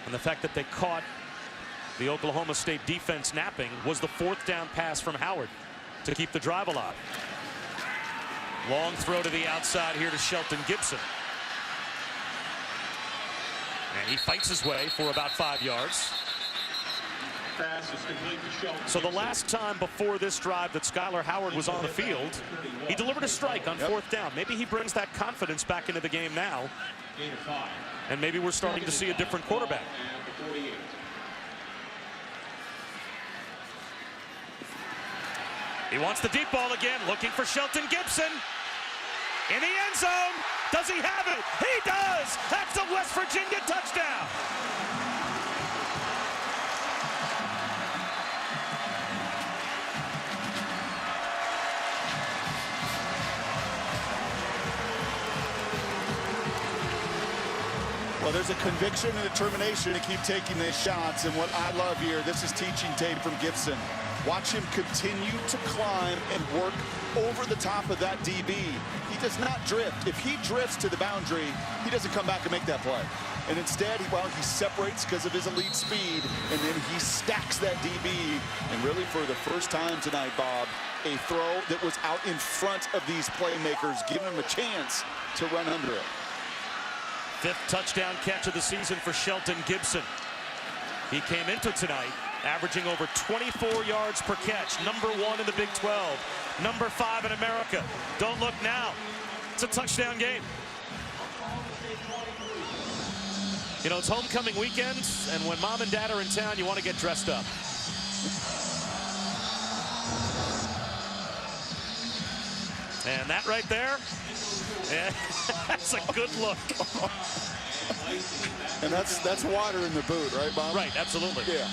and the fact that they caught the Oklahoma State defense napping was the 4th down pass from Howard to keep the drive alive. Long throw to the outside here to Shelton Gibson. And he fights his way for about 5 yards. So the last time before this drive that Skyler Howard was on the field, he delivered a strike on 4th down. Maybe he brings that confidence back into the game now, and maybe we're starting to see a different quarterback. He wants the deep ball again, looking for Shelton Gibson. In the end zone. Does he have it? He does! That's a West Virginia touchdown! Well, there's a conviction and determination to keep taking these shots. And what I love here, this is teaching tape from Gibson. Watch him continue to climb and work over the top of that DB. He does not drift. If he drifts to the boundary, he doesn't come back and make that play. And instead, he separates because of his elite speed, and then he stacks that DB. And really, for the first time tonight, Bob, a throw that was out in front of these playmakers, giving him a chance to run under it. 5th touchdown catch of the season for Shelton Gibson. He came into tonight averaging over 24 yards per catch, number 1 in the Big 12, number 5 in America. Don't look now. It's a touchdown game. You know, it's homecoming weekend, and when mom and dad are in town, you want to get dressed up. And that right there, yeah, that's a good look. And that's water in the boot, right, Bob? Right, absolutely. Yeah.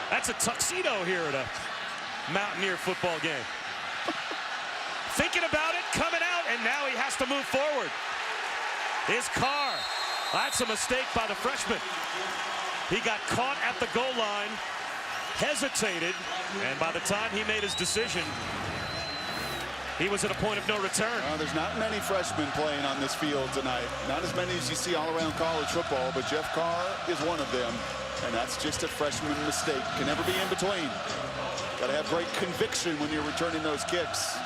That's a tuxedo here at a Mountaineer football game. Thinking about it, coming out, and now he has to move forward. His car. That's a mistake by the freshman. He got caught at the goal line, hesitated, and by the time he made his decision, he was at a point of no return. There's not many freshmen playing on this field tonight. Not as many as you see all around college football, but Jeff Carr is one of them. And that's just a freshman mistake. Can never be in between. Got to have great conviction when you're returning those kicks.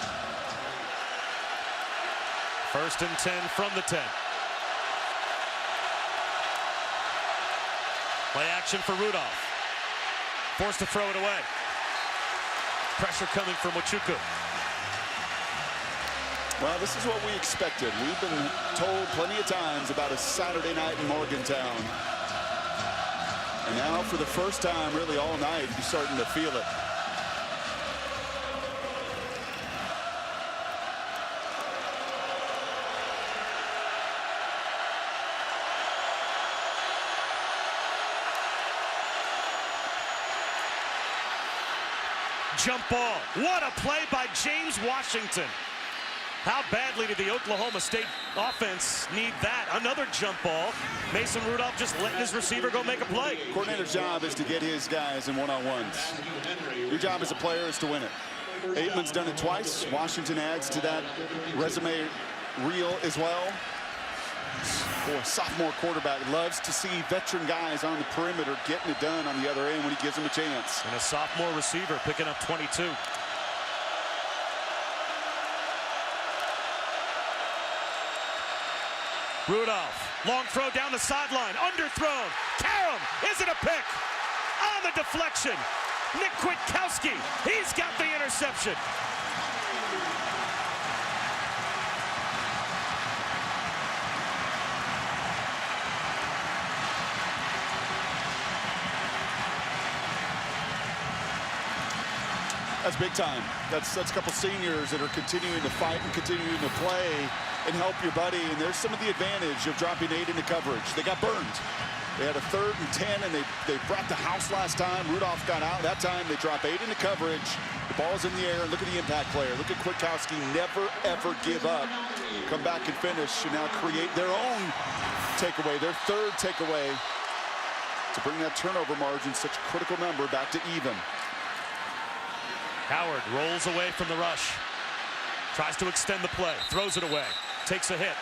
1st and 10 from the 10. Play action for Rudolph. Forced to throw it away. Pressure coming from Wachuku. Well, this is what we expected. We've been told plenty of times about a Saturday night in Morgantown. And now for the first time really all night, you're starting to feel it. Jump ball. What a play by James Washington. How badly did the Oklahoma State offense need that? Another jump ball. Mason Rudolph just letting his receiver go make a play. Coordinator's job is to get his guys in one-on-ones. Your job as a player is to win it. Aitman's done it twice. Washington adds to that resume reel as well. Boy, sophomore quarterback loves to see veteran guys on the perimeter getting it done on the other end when he gives them a chance. And a sophomore receiver picking up 22. Rudolph, long throw down the sideline, underthrown. Karam, is it a pick? On the deflection, Nick Kwiatkowski, he's got the interception. That's big time. That's a couple seniors that are continuing to fight and continuing to play and help your buddy. And there's some of the advantage of dropping 8 into coverage. They got burned. They had a 3rd and 10, and they brought the house last time. Rudolph got out. That time they drop 8 into coverage. The ball's in the air. Look at the impact player. Look at Kwiatkowski. Never, ever give up. Come back and finish and now create their own takeaway, their 3rd takeaway to bring that turnover margin, such a critical number, back to even. Howard rolls away from the rush. Tries to extend the play. Throws it away. Takes a hit.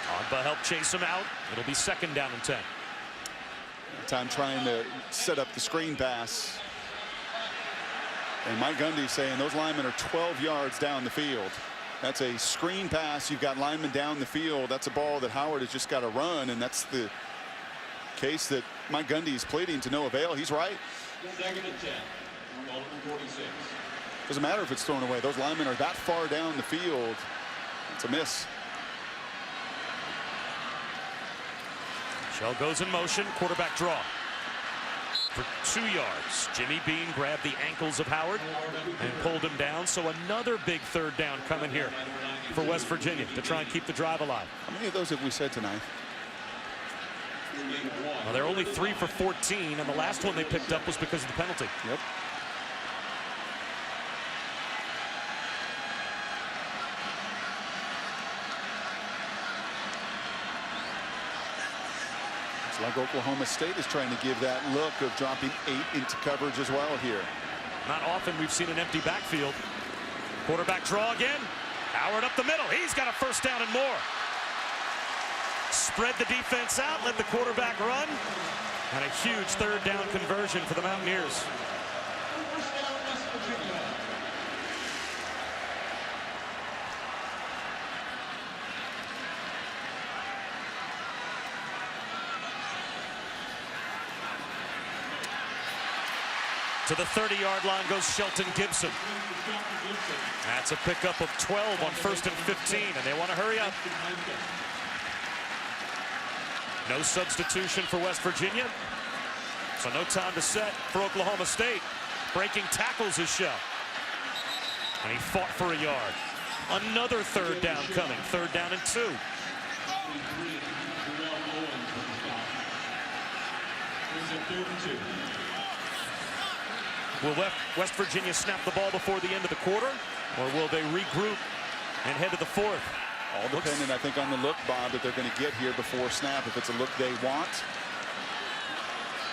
Agba helped chase him out. It'll be 2nd down and 10. Time trying to set up the screen pass. And Mike Gundy saying those linemen are 12 yards down the field. That's a screen pass. You've got linemen down the field. That's a ball that Howard has just got to run, and that's the case that Mike Gundy is pleading to no avail. He's right. 2nd and 10. 46. Doesn't matter if it's thrown away. Those linemen are that far down the field. It's a miss. Shell goes in motion. Quarterback draw. For 2 yards. Jimmy Bean grabbed the ankles of Howard and pulled him down. So another big 3rd down coming here for West Virginia to try and keep the drive alive. How many of those have we said tonight? Well, they're only 3 for 14, and the last one they picked up was because of the penalty. Yep. It's like Oklahoma State is trying to give that look of dropping 8 into coverage as well here. Not often we've seen an empty backfield. Quarterback draw again. Howard up the middle. He's got a 1st down and more. Spread the defense out, let the quarterback run, and a huge 3rd down conversion for the Mountaineers. To the 30-yard line goes Shelton Gibson. That's a pickup of 12 on 1st and 15, and they want to hurry up. No substitution for West Virginia, so no time to set for Oklahoma State. Breaking tackles is Shell, and he fought for a yard. Another 3rd down coming. 3rd down and 2. Will West Virginia snap the ball before the end of the quarter, or will they regroup and head to the 4th? All dependent, I think, on the look, Bob, that they're going to get here before snap. If it's a look they want.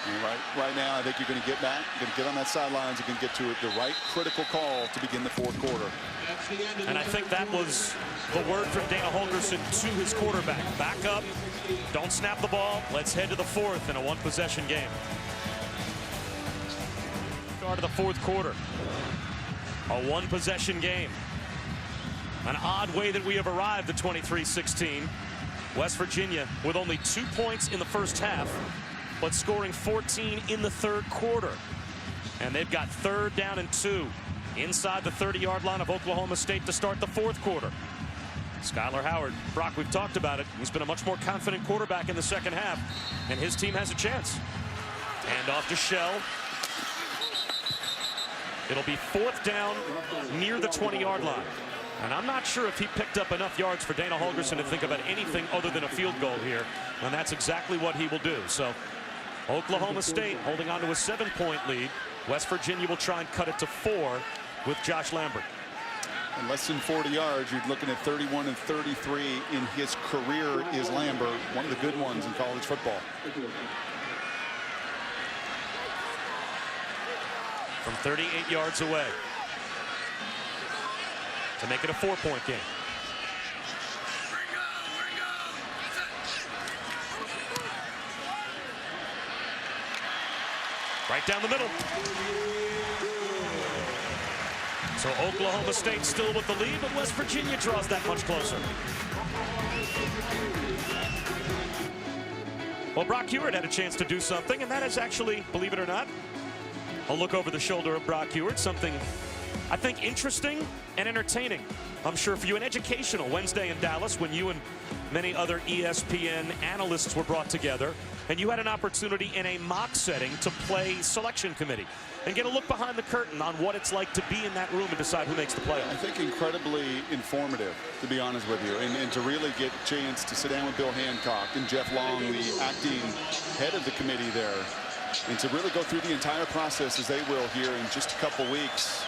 And right now, I think you're going to get back. You're going to get on that sidelines. You can get to the right critical call to begin the 4th quarter. And I think that was the word from Dana Holgorsen to his quarterback. Back up. Don't snap the ball. Let's head to the 4th in a 1-possession game. Start of the 4th quarter. A 1-possession game. An odd way that we have arrived at 23-16. West Virginia with only 2 points in the first half, but scoring 14 in the 3rd quarter. And they've got 3rd down and 2 inside the 30-yard line of Oklahoma State to start the 4th quarter. Skyler Howard. Brock, we've talked about it. He's been a much more confident quarterback in the second half, and his team has a chance. Hand off to Shell. It'll be 4th down near the 20-yard line. And I'm not sure if he picked up enough yards for Dana Holgorsen to think about anything other than a field goal here. And that's exactly what he will do. So Oklahoma State holding on to a 7-point lead. West Virginia will try and cut it to 4 with Josh Lambert. In less than 40 yards, you're looking at 31 and 33 in his career is Lambert, one of the good ones in college football. From 38 yards away to make it a 4-point game. Right down the middle. So Oklahoma State still with the lead, but West Virginia draws that much closer. Well, Brock Huard had a chance to do something, and that is actually, believe it or not, a look over the shoulder of Brock Huard, something I think interesting and entertaining. I'm sure for you an educational Wednesday in Dallas when you and many other ESPN analysts were brought together and you had an opportunity in a mock setting to play selection committee and get a look behind the curtain on what it's like to be in that room and decide who makes the playoff. I think incredibly informative, to be honest with you, and to really get a chance to sit down with Bill Hancock and Jeff Long, the acting head of the committee there, and to really go through the entire process as they will here in just a couple weeks.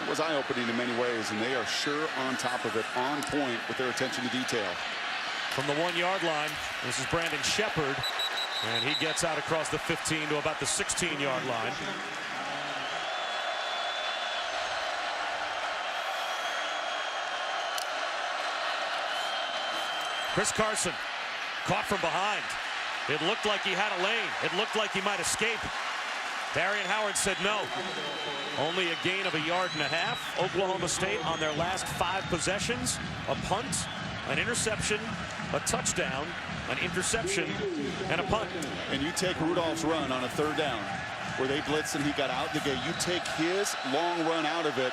It was eye-opening in many ways, and they are sure on top of it, on point with their attention to detail. From the 1-yard line, this is Brandon Shepard, and he gets out across the 15 to about the 16-yard line. Chris Carson caught from behind. It looked like he had a lane. It looked like he might escape. Darian Howard said no. Only a gain of 1.5 yards. Oklahoma State on their last 5 possessions, a punt, an interception, a touchdown, an interception, and a punt. And you take Rudolph's run on a 3rd down where they blitzed and he got out the gate. You take his long run out of it.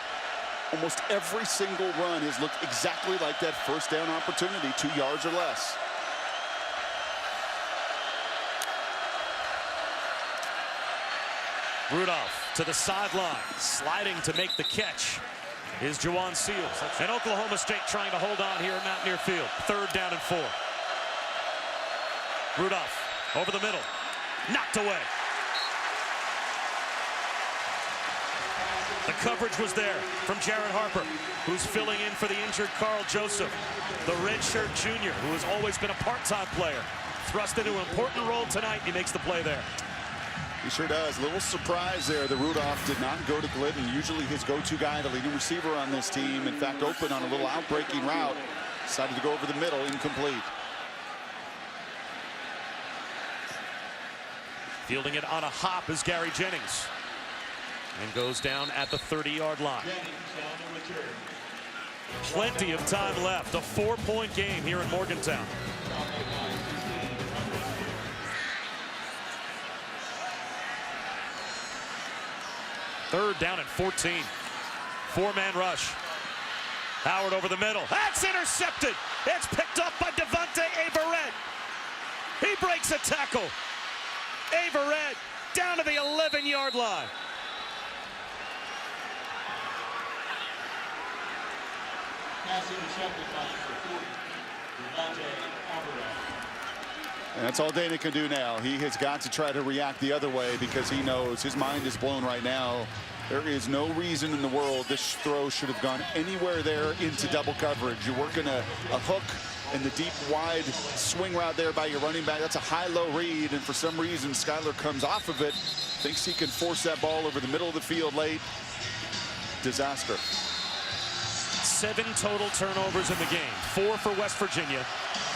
Almost every single run has looked exactly like that 1st down opportunity, 2 yards or less. Rudolph to the sideline, sliding to make the catch is Juwan Seals. And Oklahoma State trying to hold on here at Mountaineer Field. 3rd down and 4. Rudolph over the middle, knocked away. The coverage was there from Jared Harper, who's filling in for the injured Carl Joseph, the redshirt junior, who has always been a part-time player. Thrust into an important role tonight. He makes the play there. He sure does. A little surprise there that Rudolph did not go to Glidden. Usually his go-to guy, the leading receiver on this team. In fact, open on a little out-breaking route. Decided to go over the middle, incomplete. Fielding it on a hop is Gary Jennings. And goes down at the 30-yard line. Plenty of time left. A 4-point game here in Morgantown. Third down and 14. 4-man rush. Howard over the middle. That's intercepted. It's picked up by Devontae Averett. He breaks a tackle. Averett down to the 11-yard line. Pass intercepted by number 40, Devontae Averett. And that's all Dana can do now. He has got to try to react the other way because he knows his mind is blown right now. There is no reason in the world this throw should have gone anywhere there into double coverage. You're working a hook in the deep, wide swing route there by your running back. That's a high-low read, and for some reason, Skyler comes off of it, thinks he can force that ball over the middle of the field late. Disaster. 7 total turnovers in the game. 4 for West Virginia,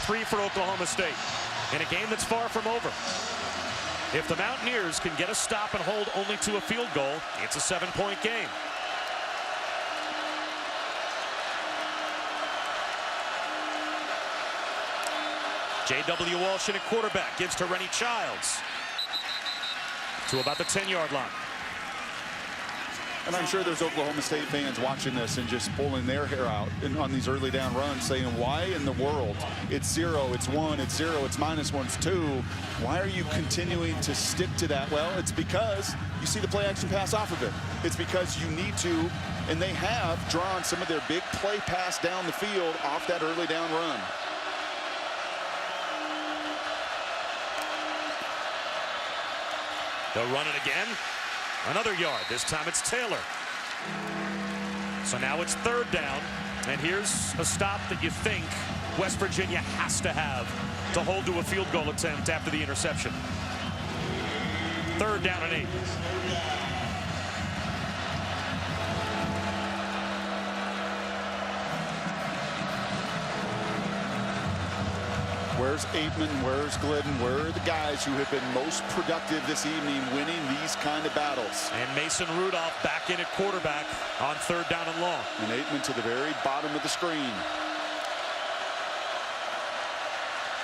3 for Oklahoma State. In a game that's far from over. If the Mountaineers can get a stop and hold only to a field goal, it's a 7-point game. J.W. Walsh in at quarterback, gives to Rennie Childs to about the 10-yard line. And I'm sure there's Oklahoma State fans watching this and just pulling their hair out on these early down runs, saying, why in the world? It's 0, it's 1, it's 0, it's -1, it's 2. Why are you continuing to stick to that? Well, it's because you see the play action pass off of it. It's because you need to, and they have drawn some of their big play pass down the field off that early down run. They'll run it again. Another yard. This time it's Taylor. So now it's 3rd down. And here's a stop that you think West Virginia has to have to hold to a field goal attempt after the interception. 3rd down and 8. Where's Aitman? Where's Glidden? Where are the guys who have been most productive this evening winning these kind of battles? And Mason Rudolph back in at quarterback on 3rd down and long. And Aitman to the very bottom of the screen.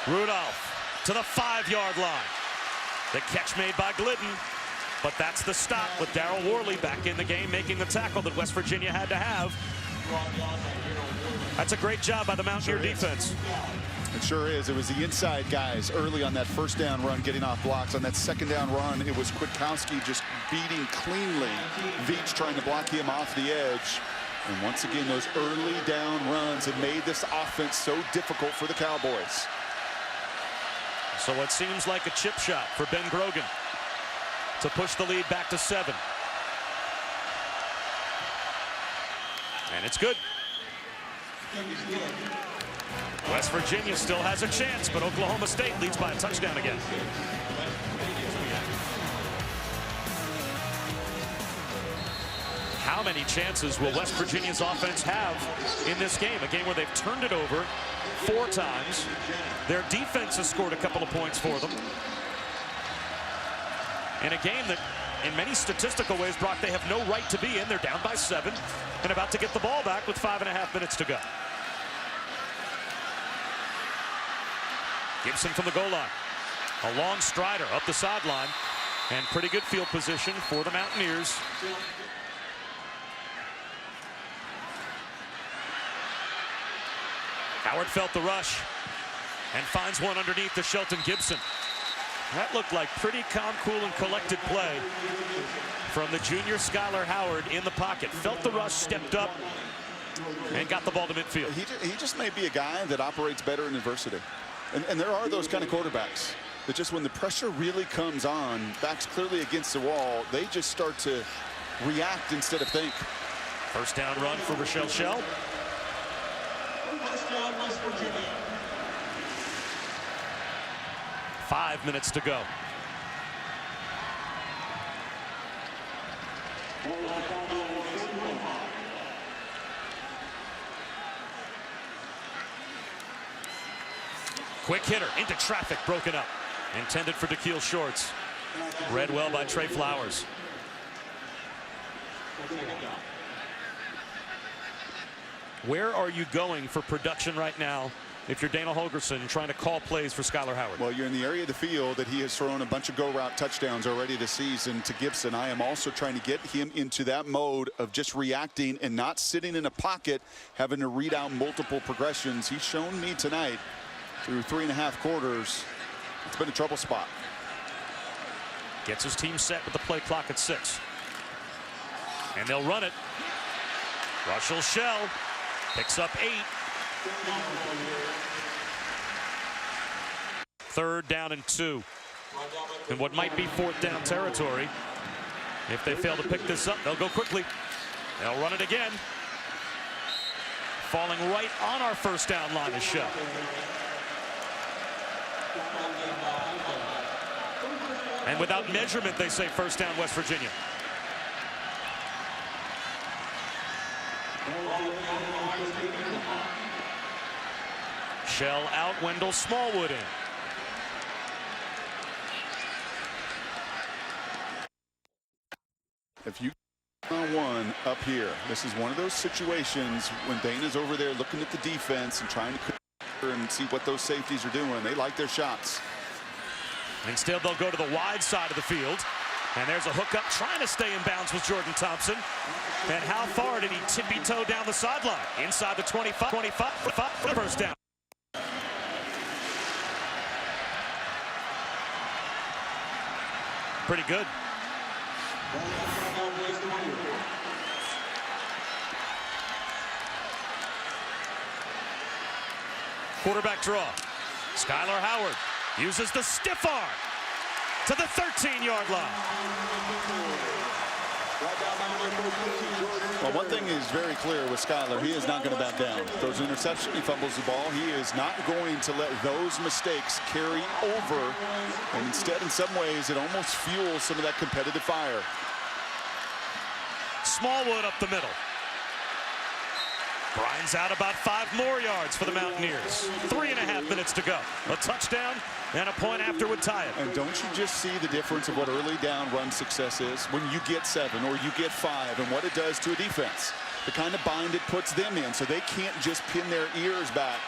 Rudolph to the 5-yard line. The catch made by Glidden. But that's the stop with Darryl Worley back in the game, making the tackle that West Virginia had to have. That's a great job by the Mountaineer defense. It sure is. It was the inside guys early on that 1st down run getting off blocks. On that 2nd down run, it was Kwiatkowski just beating cleanly. Veach trying to block him off the edge. And once again, those early down runs have made this offense so difficult for the Cowboys. So it seems like a chip shot for Ben Grogan to push the lead back to 7. And it's good. West Virginia still has a chance, but Oklahoma State leads by a touchdown again. How many chances will West Virginia's offense have in this game? A game where they've turned it over 4 times. Their defense has scored a couple of points for them. In a game that, in many statistical ways, Brock, they have no right to be in. They're down by 7 and about to get the ball back with 5.5 minutes to go. Gibson from the goal line. A long strider up the sideline. And pretty good field position for the Mountaineers. Howard felt the rush and finds one underneath to Shelton Gibson. That looked like pretty calm, cool, and collected play from the junior Skyler Howard in the pocket. Felt the rush, stepped up, and got the ball to midfield. He just may be a guy that operates better in adversity. And there are those kind of quarterbacks that just when the pressure really comes on, backs clearly against the wall, they just start to react instead of think. 1st down run for Rochelle Shell. 5 minutes to go. Quick hitter into traffic, broken up. Intended for DeKeel Shorts. Read well by Trey Flowers. Where are you going for production right now if you're Dana Holgorsen trying to call plays for Skyler Howard? Well, you're in the area of the field that he has thrown a bunch of go route touchdowns already this season to Gibson. I am also trying to get him into that mode of just reacting and not sitting in a pocket, having to read out multiple progressions. He's shown me tonight through 3.5 quarters, it's been a trouble spot. Gets his team set with the play clock at 6. And they'll run it. Russell Shell picks up 8. 3rd down and 2. And what might be 4th down territory. If they fail to pick this up, they'll go quickly. They'll run it again. Falling right on our 1st down line is Shell. And without measurement, they say 1st down West Virginia. Shell out, Wendell Smallwood in. If you on one up here, this is one of those situations when Dana's over there looking at the defense and trying to clear and see what those safeties are doing. They like their shots. Instead, they'll go to the wide side of the field. And there's a hookup trying to stay in bounds with Jordan Thompson. And how far did he tippy-toe down the sideline? Inside the 25 for the first down. Pretty good. Quarterback draw. Skyler Howard uses the stiff arm to the 13-yard line. Well, one thing is very clear with Skyler. He is not going to back down. Throws an interception, he fumbles the ball. He is not going to let those mistakes carry over. And instead, in some ways, it almost fuels some of that competitive fire. Smallwood up the middle. Grinds out about 5 more yards for the Mountaineers. 3.5 minutes to go. A touchdown and a point after would tie it. And don't you just see the difference of what early down run success is when you get 7 or you get 5 and what it does to a defense? The kind of bind it puts them in so they can't just pin their ears back.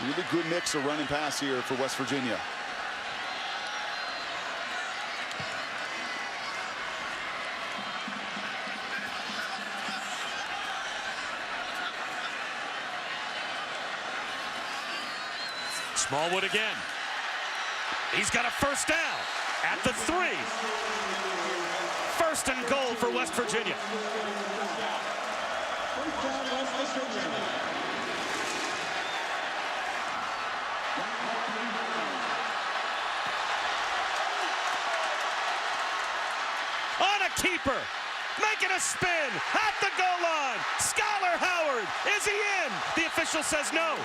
A really good mix of run and pass here for West Virginia. Smallwood again. He's got a first down at the 3. First and goal for West Virginia. On a keeper, making a spin at the goal line. Skyler Howard, is he in? The official says no.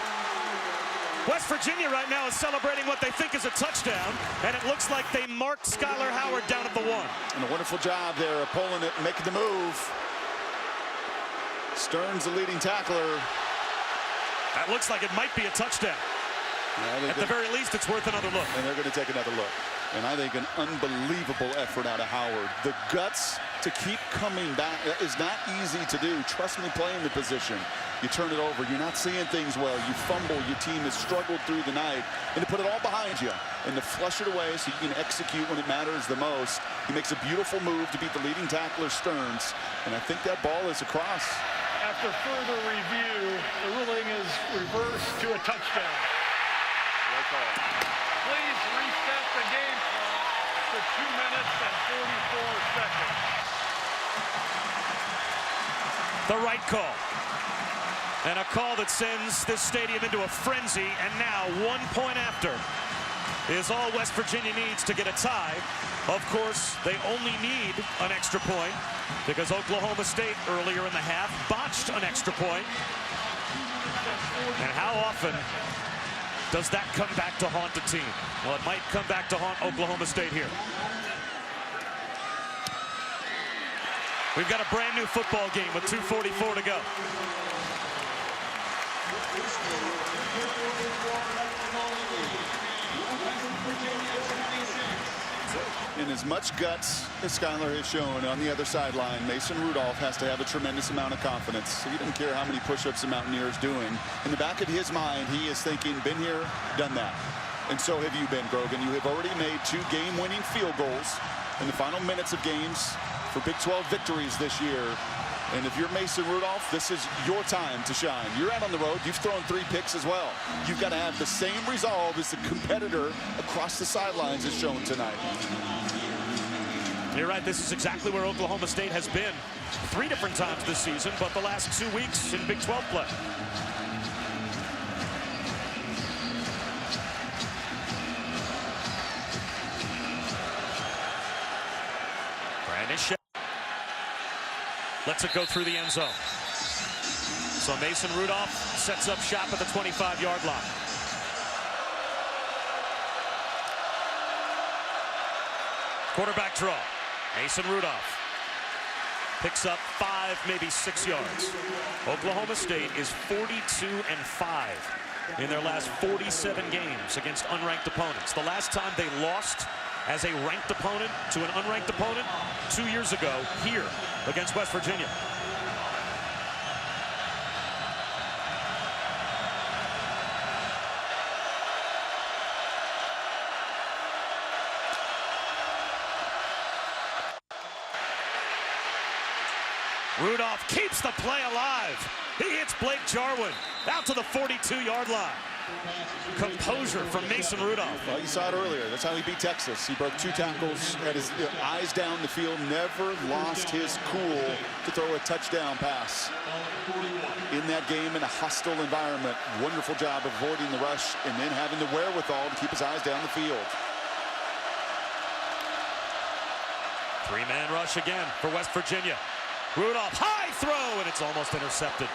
West Virginia right now is celebrating what they think is a touchdown, and it looks like they marked Skyler Howard down at the 1. And a wonderful job there of pulling it, making the move. Stearns, the leading tackler. That looks like it might be a touchdown. At the very least, it's worth another look. And they're going to take another look. And I think an unbelievable effort out of Howard. The guts to keep coming back is not easy to do. Trust me, playing the position. You turn it over, you're not seeing things well, you fumble, your team has struggled through the night, and to put it all behind you and to flush it away so you can execute when it matters the most. He makes a beautiful move to beat the leading tackler, Stearns, and I think that ball is across. After further review, the ruling is reversed to a touchdown. Please reset the game clock to 2 minutes and 44 seconds. The right call. And a call that sends this stadium into a frenzy, and now 1 point after is all West Virginia needs to get a tie. Of course, they only need an extra point because Oklahoma State earlier in the half botched an extra point. And how often does that come back to haunt the team? Well, it might come back to haunt Oklahoma State here. We've got a brand new football game with 2:44 to go. In as much guts as Skyler has shown on the other sideline, Mason Rudolph has to have a tremendous amount of confidence. He doesn't care how many push-ups the Mountaineers doing. In the back of his mind, he is thinking, been here, done that. And so have you been, Grogan. You have already made 2 game-winning field goals in the final minutes of games for Big 12 victories this year. And if you're Mason Rudolph, this is your time to shine. You're out on the road. You've thrown 3 picks as well. You've got to have the same resolve as the competitor across the sidelines has shown tonight. You're right. This is exactly where Oklahoma State has been 3 different times this season, but the last 2 weeks in Big 12 play. Brandon lets it go through the end zone. So Mason Rudolph sets up shop at the 25-yard line. Quarterback draw. Mason Rudolph picks up 5, maybe 6 yards. Oklahoma State is 42-5 in their last 47 games against unranked opponents. The last time they lost as a ranked opponent to an unranked opponent 2 years ago here against West Virginia. Rudolph keeps the play alive. He hits Blake Jarwin out to the 42-yard line. Composure from Mason Rudolph. Well, you saw it earlier. That's how he beat Texas. He broke 2 tackles, had his eyes down the field, never lost his cool to throw a touchdown pass. In that game, in a hostile environment, wonderful job of avoiding the rush and then having the wherewithal to keep his eyes down the field. 3-man rush again for West Virginia. Rudolph, high throw, and it's almost intercepted.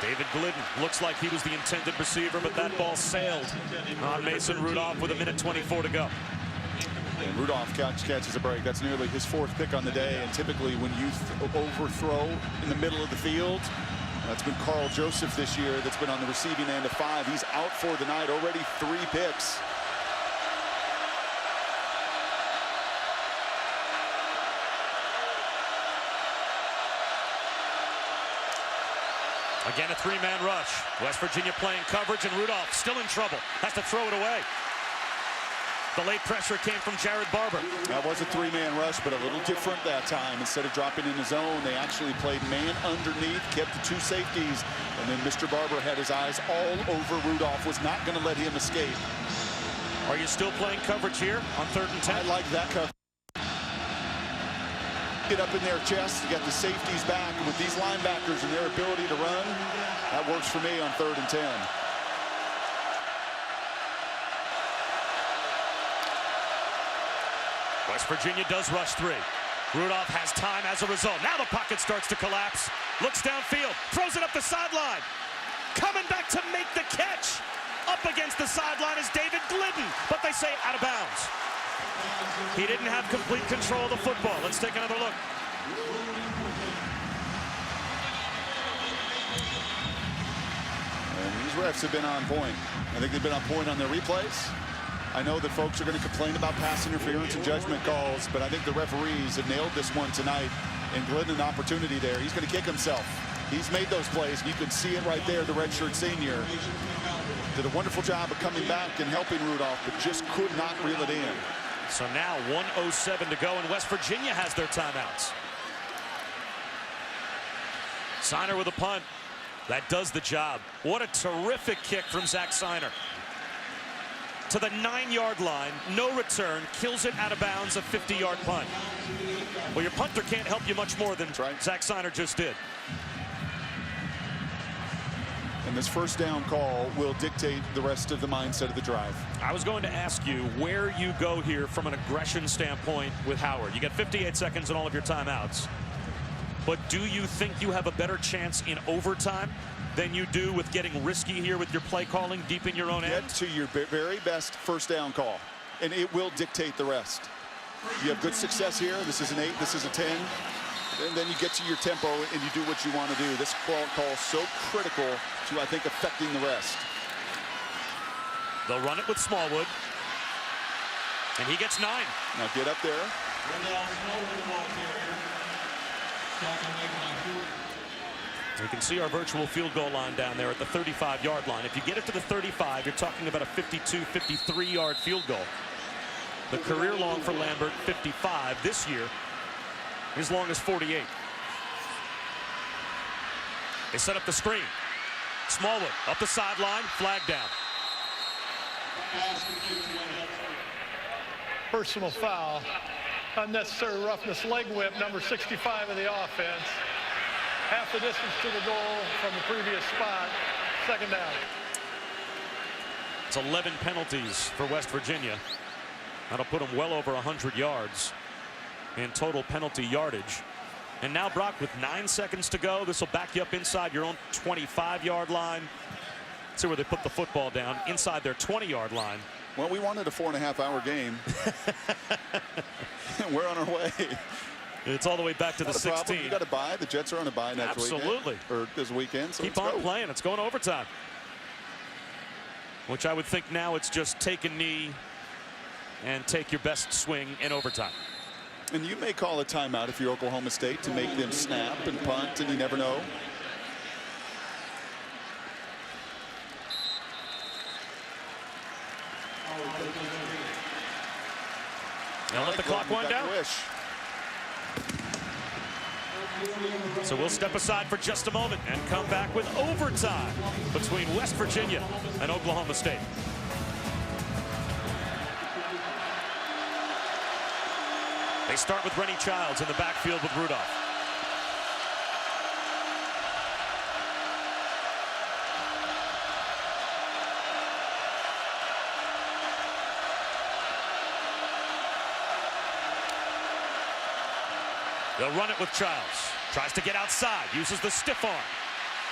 David Glidden looks like he was the intended receiver, but that ball sailed on Mason Rudolph with 1:24 to go. And Rudolph catches a break. That's nearly his 4th pick on the day. And typically when you overthrow in the middle of the field, that's been Carl Joseph this year that's been on the receiving end of 5. He's out for the night, already 3 picks. Again, a 3-man rush. West Virginia playing coverage, and Rudolph still in trouble. Has to throw it away. The late pressure came from Jared Barber. That was a 3-man rush, but a little different that time. Instead of dropping in his zone, they actually played man underneath, kept the 2 safeties, and then Mr. Barber had his eyes all over Rudolph, was not going to let him escape. Are you still playing coverage here on 3rd and 10? I like that coverage. Get up in their chest, you got the safeties back, and with these linebackers and their ability to run, that works for me on 3rd and 10. West Virginia does rush 3. Rudolph has time as a result. Now the pocket starts to collapse. Looks downfield, throws it up the sideline. Coming back to make the catch. Up against the sideline is David Glidden, but they say out of bounds. He didn't have complete control of the football. Let's take another look. And these refs have been on point. I think they've been on point on their replays. I know that folks are going to complain about pass interference and judgment calls, but I think the referees have nailed this one tonight. And Glidden an opportunity there. He's going to kick himself. He's made those plays. You can see it right there. The redshirt senior did a wonderful job of coming back and helping Rudolph, but just could not reel it in. So now 1:07 to go, and West Virginia has their timeouts. Siner with a punt. That does the job. What a terrific kick from Zach Siner. To the 9-yard line, no return, kills it out of bounds, a 50-yard punt. Well, your punter can't help you much more than Zach Siner just did. And this first down call will dictate the rest of the mindset of the drive. I was going to ask you where you go here from an aggression standpoint with Howard. You got 58 seconds in all of your timeouts. But do you think you have a better chance in overtime than you do with getting risky here with your play calling deep in your own end? Get to your very best first down call, and it will dictate the rest. You have good success here. This is an 8, this is a 10. And then you get to your tempo and you do what you want to do. This call is so critical to, I think, affecting the rest. They'll run it with Smallwood. And he gets 9. Now get up there. You can see our virtual field goal line down there at the 35-yard line. If you get it to the 35, you're talking about a 52, 53-yard field goal. The career long for Lambert, 55. This year, as long as 48. They set up the screen. Smallwood up the sideline, flag down. Personal foul. Unnecessary roughness, leg whip, number 65 of the offense. Half the distance to the goal from the previous spot. 2nd down. It's 11 penalties for West Virginia. That'll put them well over 100 yards in total penalty yardage. And now Brock with 9 seconds to go. This will back you up inside your own 25-yard line. See where they put the football down inside their 20-yard line. Well, we wanted a 4.5-hour game. We're on our way. It's all the way back to the 16. You got to buy. The Jets are on a bye next weekend. Absolutely. Or this weekend. So keep on playing. It's going overtime. Which I would think now it's just take a knee and take your best swing in overtime. And you may call a timeout if you're Oklahoma State to make them snap and punt, and you never know. Now let the clock wind down. So we'll step aside for just a moment and come back with overtime between West Virginia and Oklahoma State. They start with Rennie Childs in the backfield with Rudolph. They'll run it with Childs. Tries to get outside, uses the stiff arm.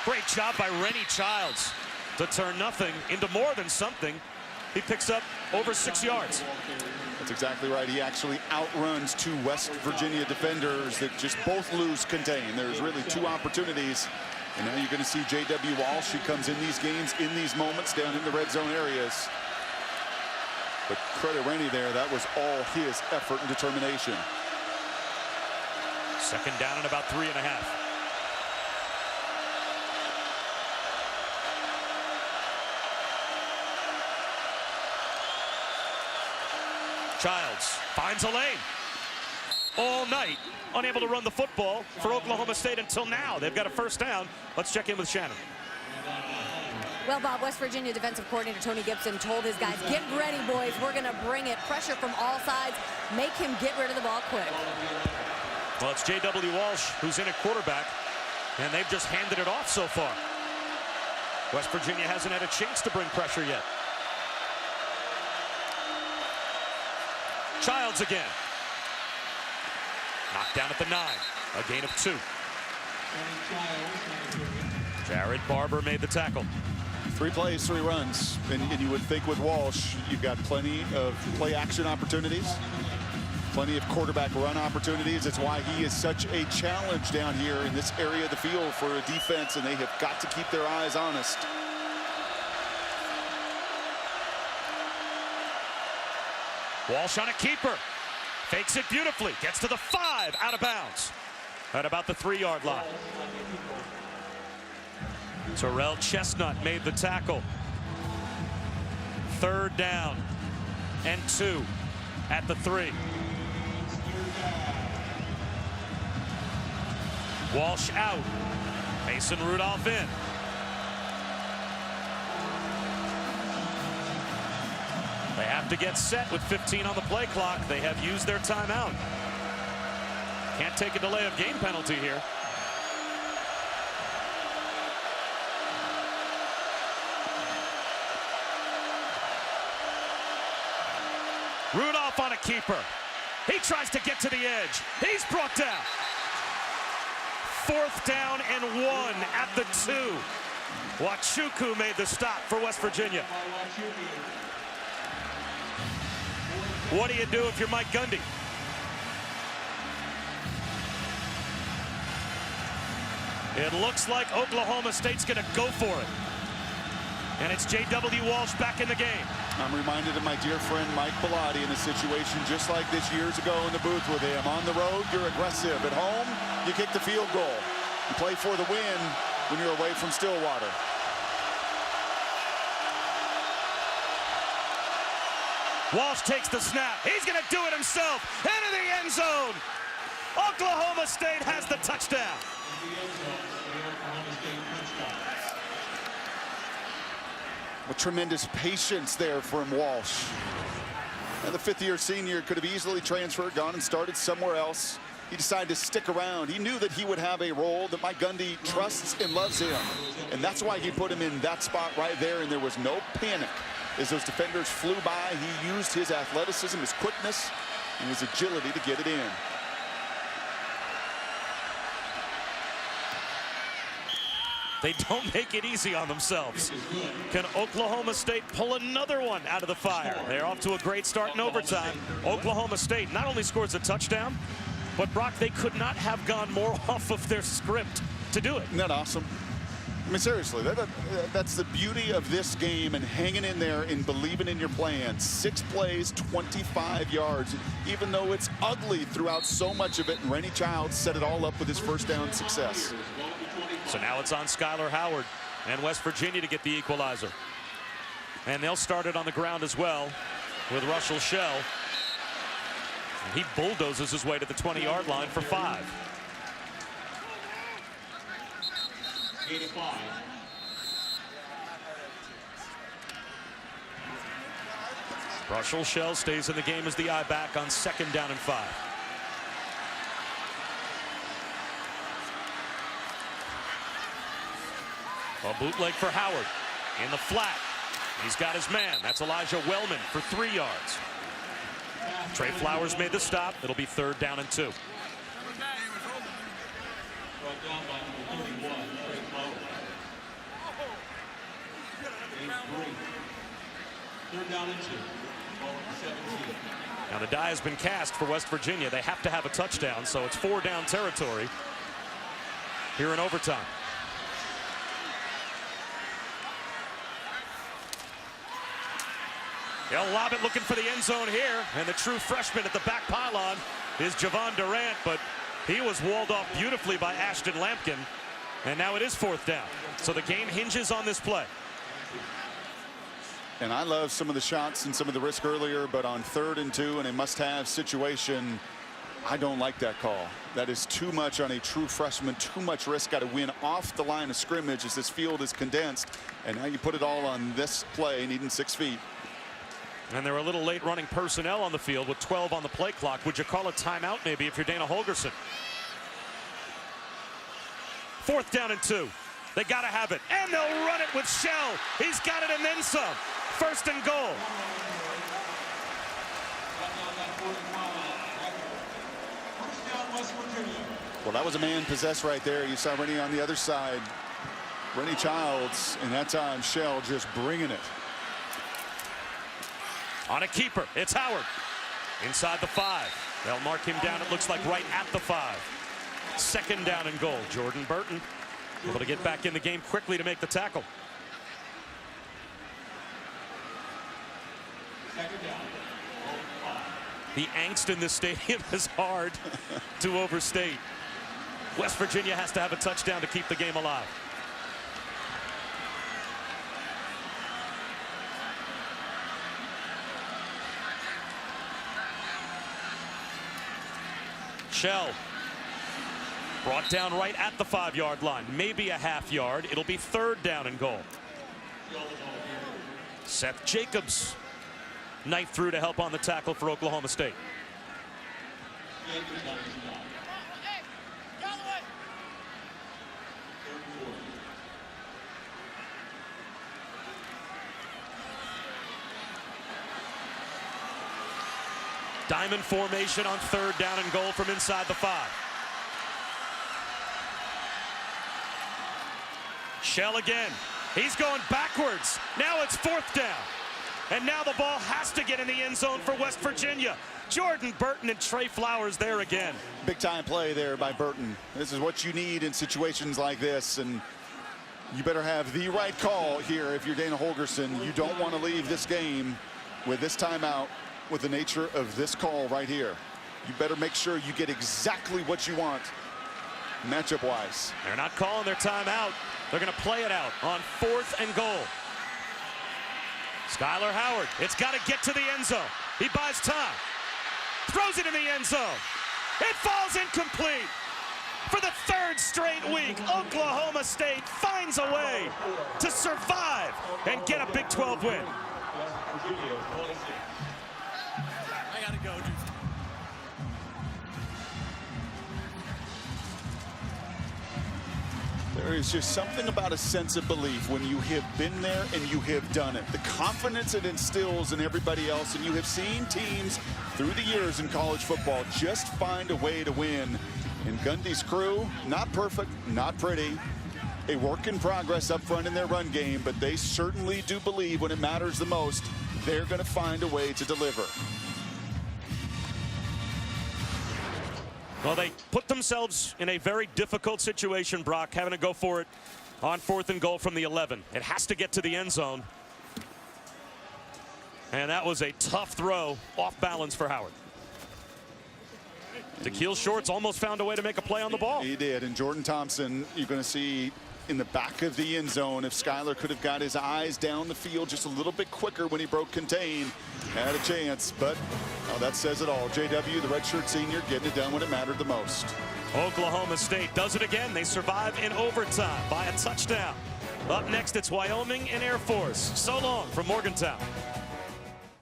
Great job by Rennie Childs to turn nothing into more than something. He picks up over 6 yards. That's exactly right. He actually outruns 2 West Virginia defenders that just both lose contain. There's really 2 opportunities. And now you're going to see J.W. Walsh. He comes in these games, in these moments, down in the red zone areas. But credit Rennie there. That was all his effort and determination. Second down and about 3.5. Childs finds a lane. All night, unable to run the football for Oklahoma State until now. They've got a first down. Let's check in with Shannon. Well, Bob, West Virginia defensive coordinator Tony Gibson told his guys, get ready, boys. We're going to bring it. Pressure from all sides. Make him get rid of the ball quick. Well, it's J.W. Walsh who's in at quarterback, and they've just handed it off so far. West Virginia hasn't had a chance to bring pressure yet. Childs again. Knocked down at the 9. A gain of 2. Jared Barber made the tackle. 3 plays, 3 runs. And you would think with Walsh, you've got plenty of play action opportunities. Plenty of quarterback run opportunities. It's why he is such a challenge down here in this area of the field for a defense, and they have got to keep their eyes honest. Walsh on a keeper. Fakes it beautifully. Gets to the 5, out of bounds. At about the 3-yard line. Terrell Chestnut made the tackle. 3rd down and 2 at the 3. Walsh out. Mason Rudolph in. They have to get set with 15 on the play clock. They have used their timeout. Can't take a delay of game penalty here. Rudolph on a keeper. He tries to get to the edge. He's brought down. 4th down and 1 at the 2. Wachuku made the stop for West Virginia. What do you do if you're Mike Gundy? It looks like Oklahoma State's going to go for it. And it's J.W. Walsh back in the game. I'm reminded of my dear friend Mike Bellotti in a situation just like this years ago in the booth with him. On the road, you're aggressive. At home, you kick the field goal. You play for the win when you're away from Stillwater. Walsh takes the snap. He's going to do it himself. Into the end zone. Oklahoma State has the touchdown. With tremendous patience there from Walsh. And the 5th-year senior could have easily transferred, gone and started somewhere else. He decided to stick around. He knew that he would have a role, that Mike Gundy trusts and loves him. And that's why he put him in that spot right there, and there was no panic. As those defenders flew by, he used his athleticism, his quickness, and his agility to get it in. They don't make it easy on themselves. Can Oklahoma State pull another one out of the fire? They're off to a great start in overtime. Oklahoma State not only scores a touchdown, but Brock, they could not have gone more off of their script to do it. Isn't that awesome? I mean, seriously, that's the beauty of this game and hanging in there and believing in your plan. 6 plays, 25 yards. Even though it's ugly throughout so much of it, and Rennie Childs set it all up with his first down success. So now it's on Skyler Howard and West Virginia to get the equalizer. And they'll start it on the ground as well with Russell Shell. And he bulldozes his way to the 20-yard line for 5. Gain of 5. Russell Shell stays in the game as the eye back on 2nd down and 5. A bootleg for Howard in the flat. He's got his man. That's Elijah Wellman for 3 yards. Trey Flowers made the stop. It'll be 3rd down and 2. Brought down by number 31, Trey Flowers. Gain 3. 3rd down and 2. Ball at the 17. Now the die has been cast for West Virginia. They have to have a touchdown, so it's 4-down territory here in overtime. He'll lob it looking for the end zone here, and the true freshman at the back pylon is Javon Durant, but he was walled off beautifully by Ashton Lampkin, and now it is 4th down. So the game hinges on this play. And I love some of the shots and some of the risk earlier, but on 3rd and 2 and a must-have situation, I don't like that call. That is too much on a true freshman, too much risk. Got to win off the line of scrimmage as this field is condensed, and now you put it all on this play, needing 6 feet. And they're a little late running personnel on the field with 12 on the play clock. Would you call a timeout maybe if you're Dana Holgorsen? 4th down and 2. They got to have it. And they'll run it with Shell. He's got it and then some. 1st and goal. Well, that was a man possessed right there. You saw Rennie on the other side. Rennie Childs, and that time Shell just bringing it. On a keeper, it's Howard. Inside the 5. They'll mark him down, it looks like right at the 5. 2nd down and goal. Jordan Burton able to get back in the game quickly to make the tackle. 2nd down. The angst in this stadium is hard to overstate. West Virginia has to have a touchdown to keep the game alive. Shell brought down right at the 5-yard line, maybe a half yard. It'll be 3rd down and goal. Seth Jacobs knifed through to help on the tackle for Oklahoma State. Diamond formation on 3rd down and goal from inside the 5. Shell again. He's going backwards. Now it's 4th down. And now the ball has to get in the end zone for West Virginia. Jordan Burton and Trey Flowers there again. Big time play there by Burton. This is what you need in situations like this, and you better have the right call here if you're Dana Holgorsen. You don't want to leave this game with this timeout with the nature of this call right here. You better make sure you get exactly what you want matchup wise. They're not calling their timeout. They're going to play it out on 4th and goal. Skyler Howard, it's got to get to the end zone. He buys time, throws it in the end zone. It falls incomplete. For the 3rd straight week, Oklahoma State finds a way to survive and get a Big 12 win. I gotta go, dude. There is just something about a sense of belief when you have been there and you have done it. The confidence it instills in everybody else, and you have seen teams through the years in college football just find a way to win. And Gundy's crew, not perfect, not pretty, a work in progress up front in their run game, but they certainly do believe when it matters the most, they're going to find a way to deliver. Well, they put themselves in a very difficult situation, Brock, having to go for it on 4th and goal from the 11. It has to get to the end zone. And that was a tough throw, off balance for Howard. Takeel Shorts almost found a way to make a play on the ball. He did, and Jordan Thompson, you're going to see in the back of the end zone. If Skyler could have got his eyes down the field just a little bit quicker when he broke contain, had a chance. But that says it all. JW, the redshirt senior, getting it done when it mattered the most. Oklahoma State does it again. They survive in overtime by a touchdown. Up next, it's Wyoming and Air Force. So long from Morgantown.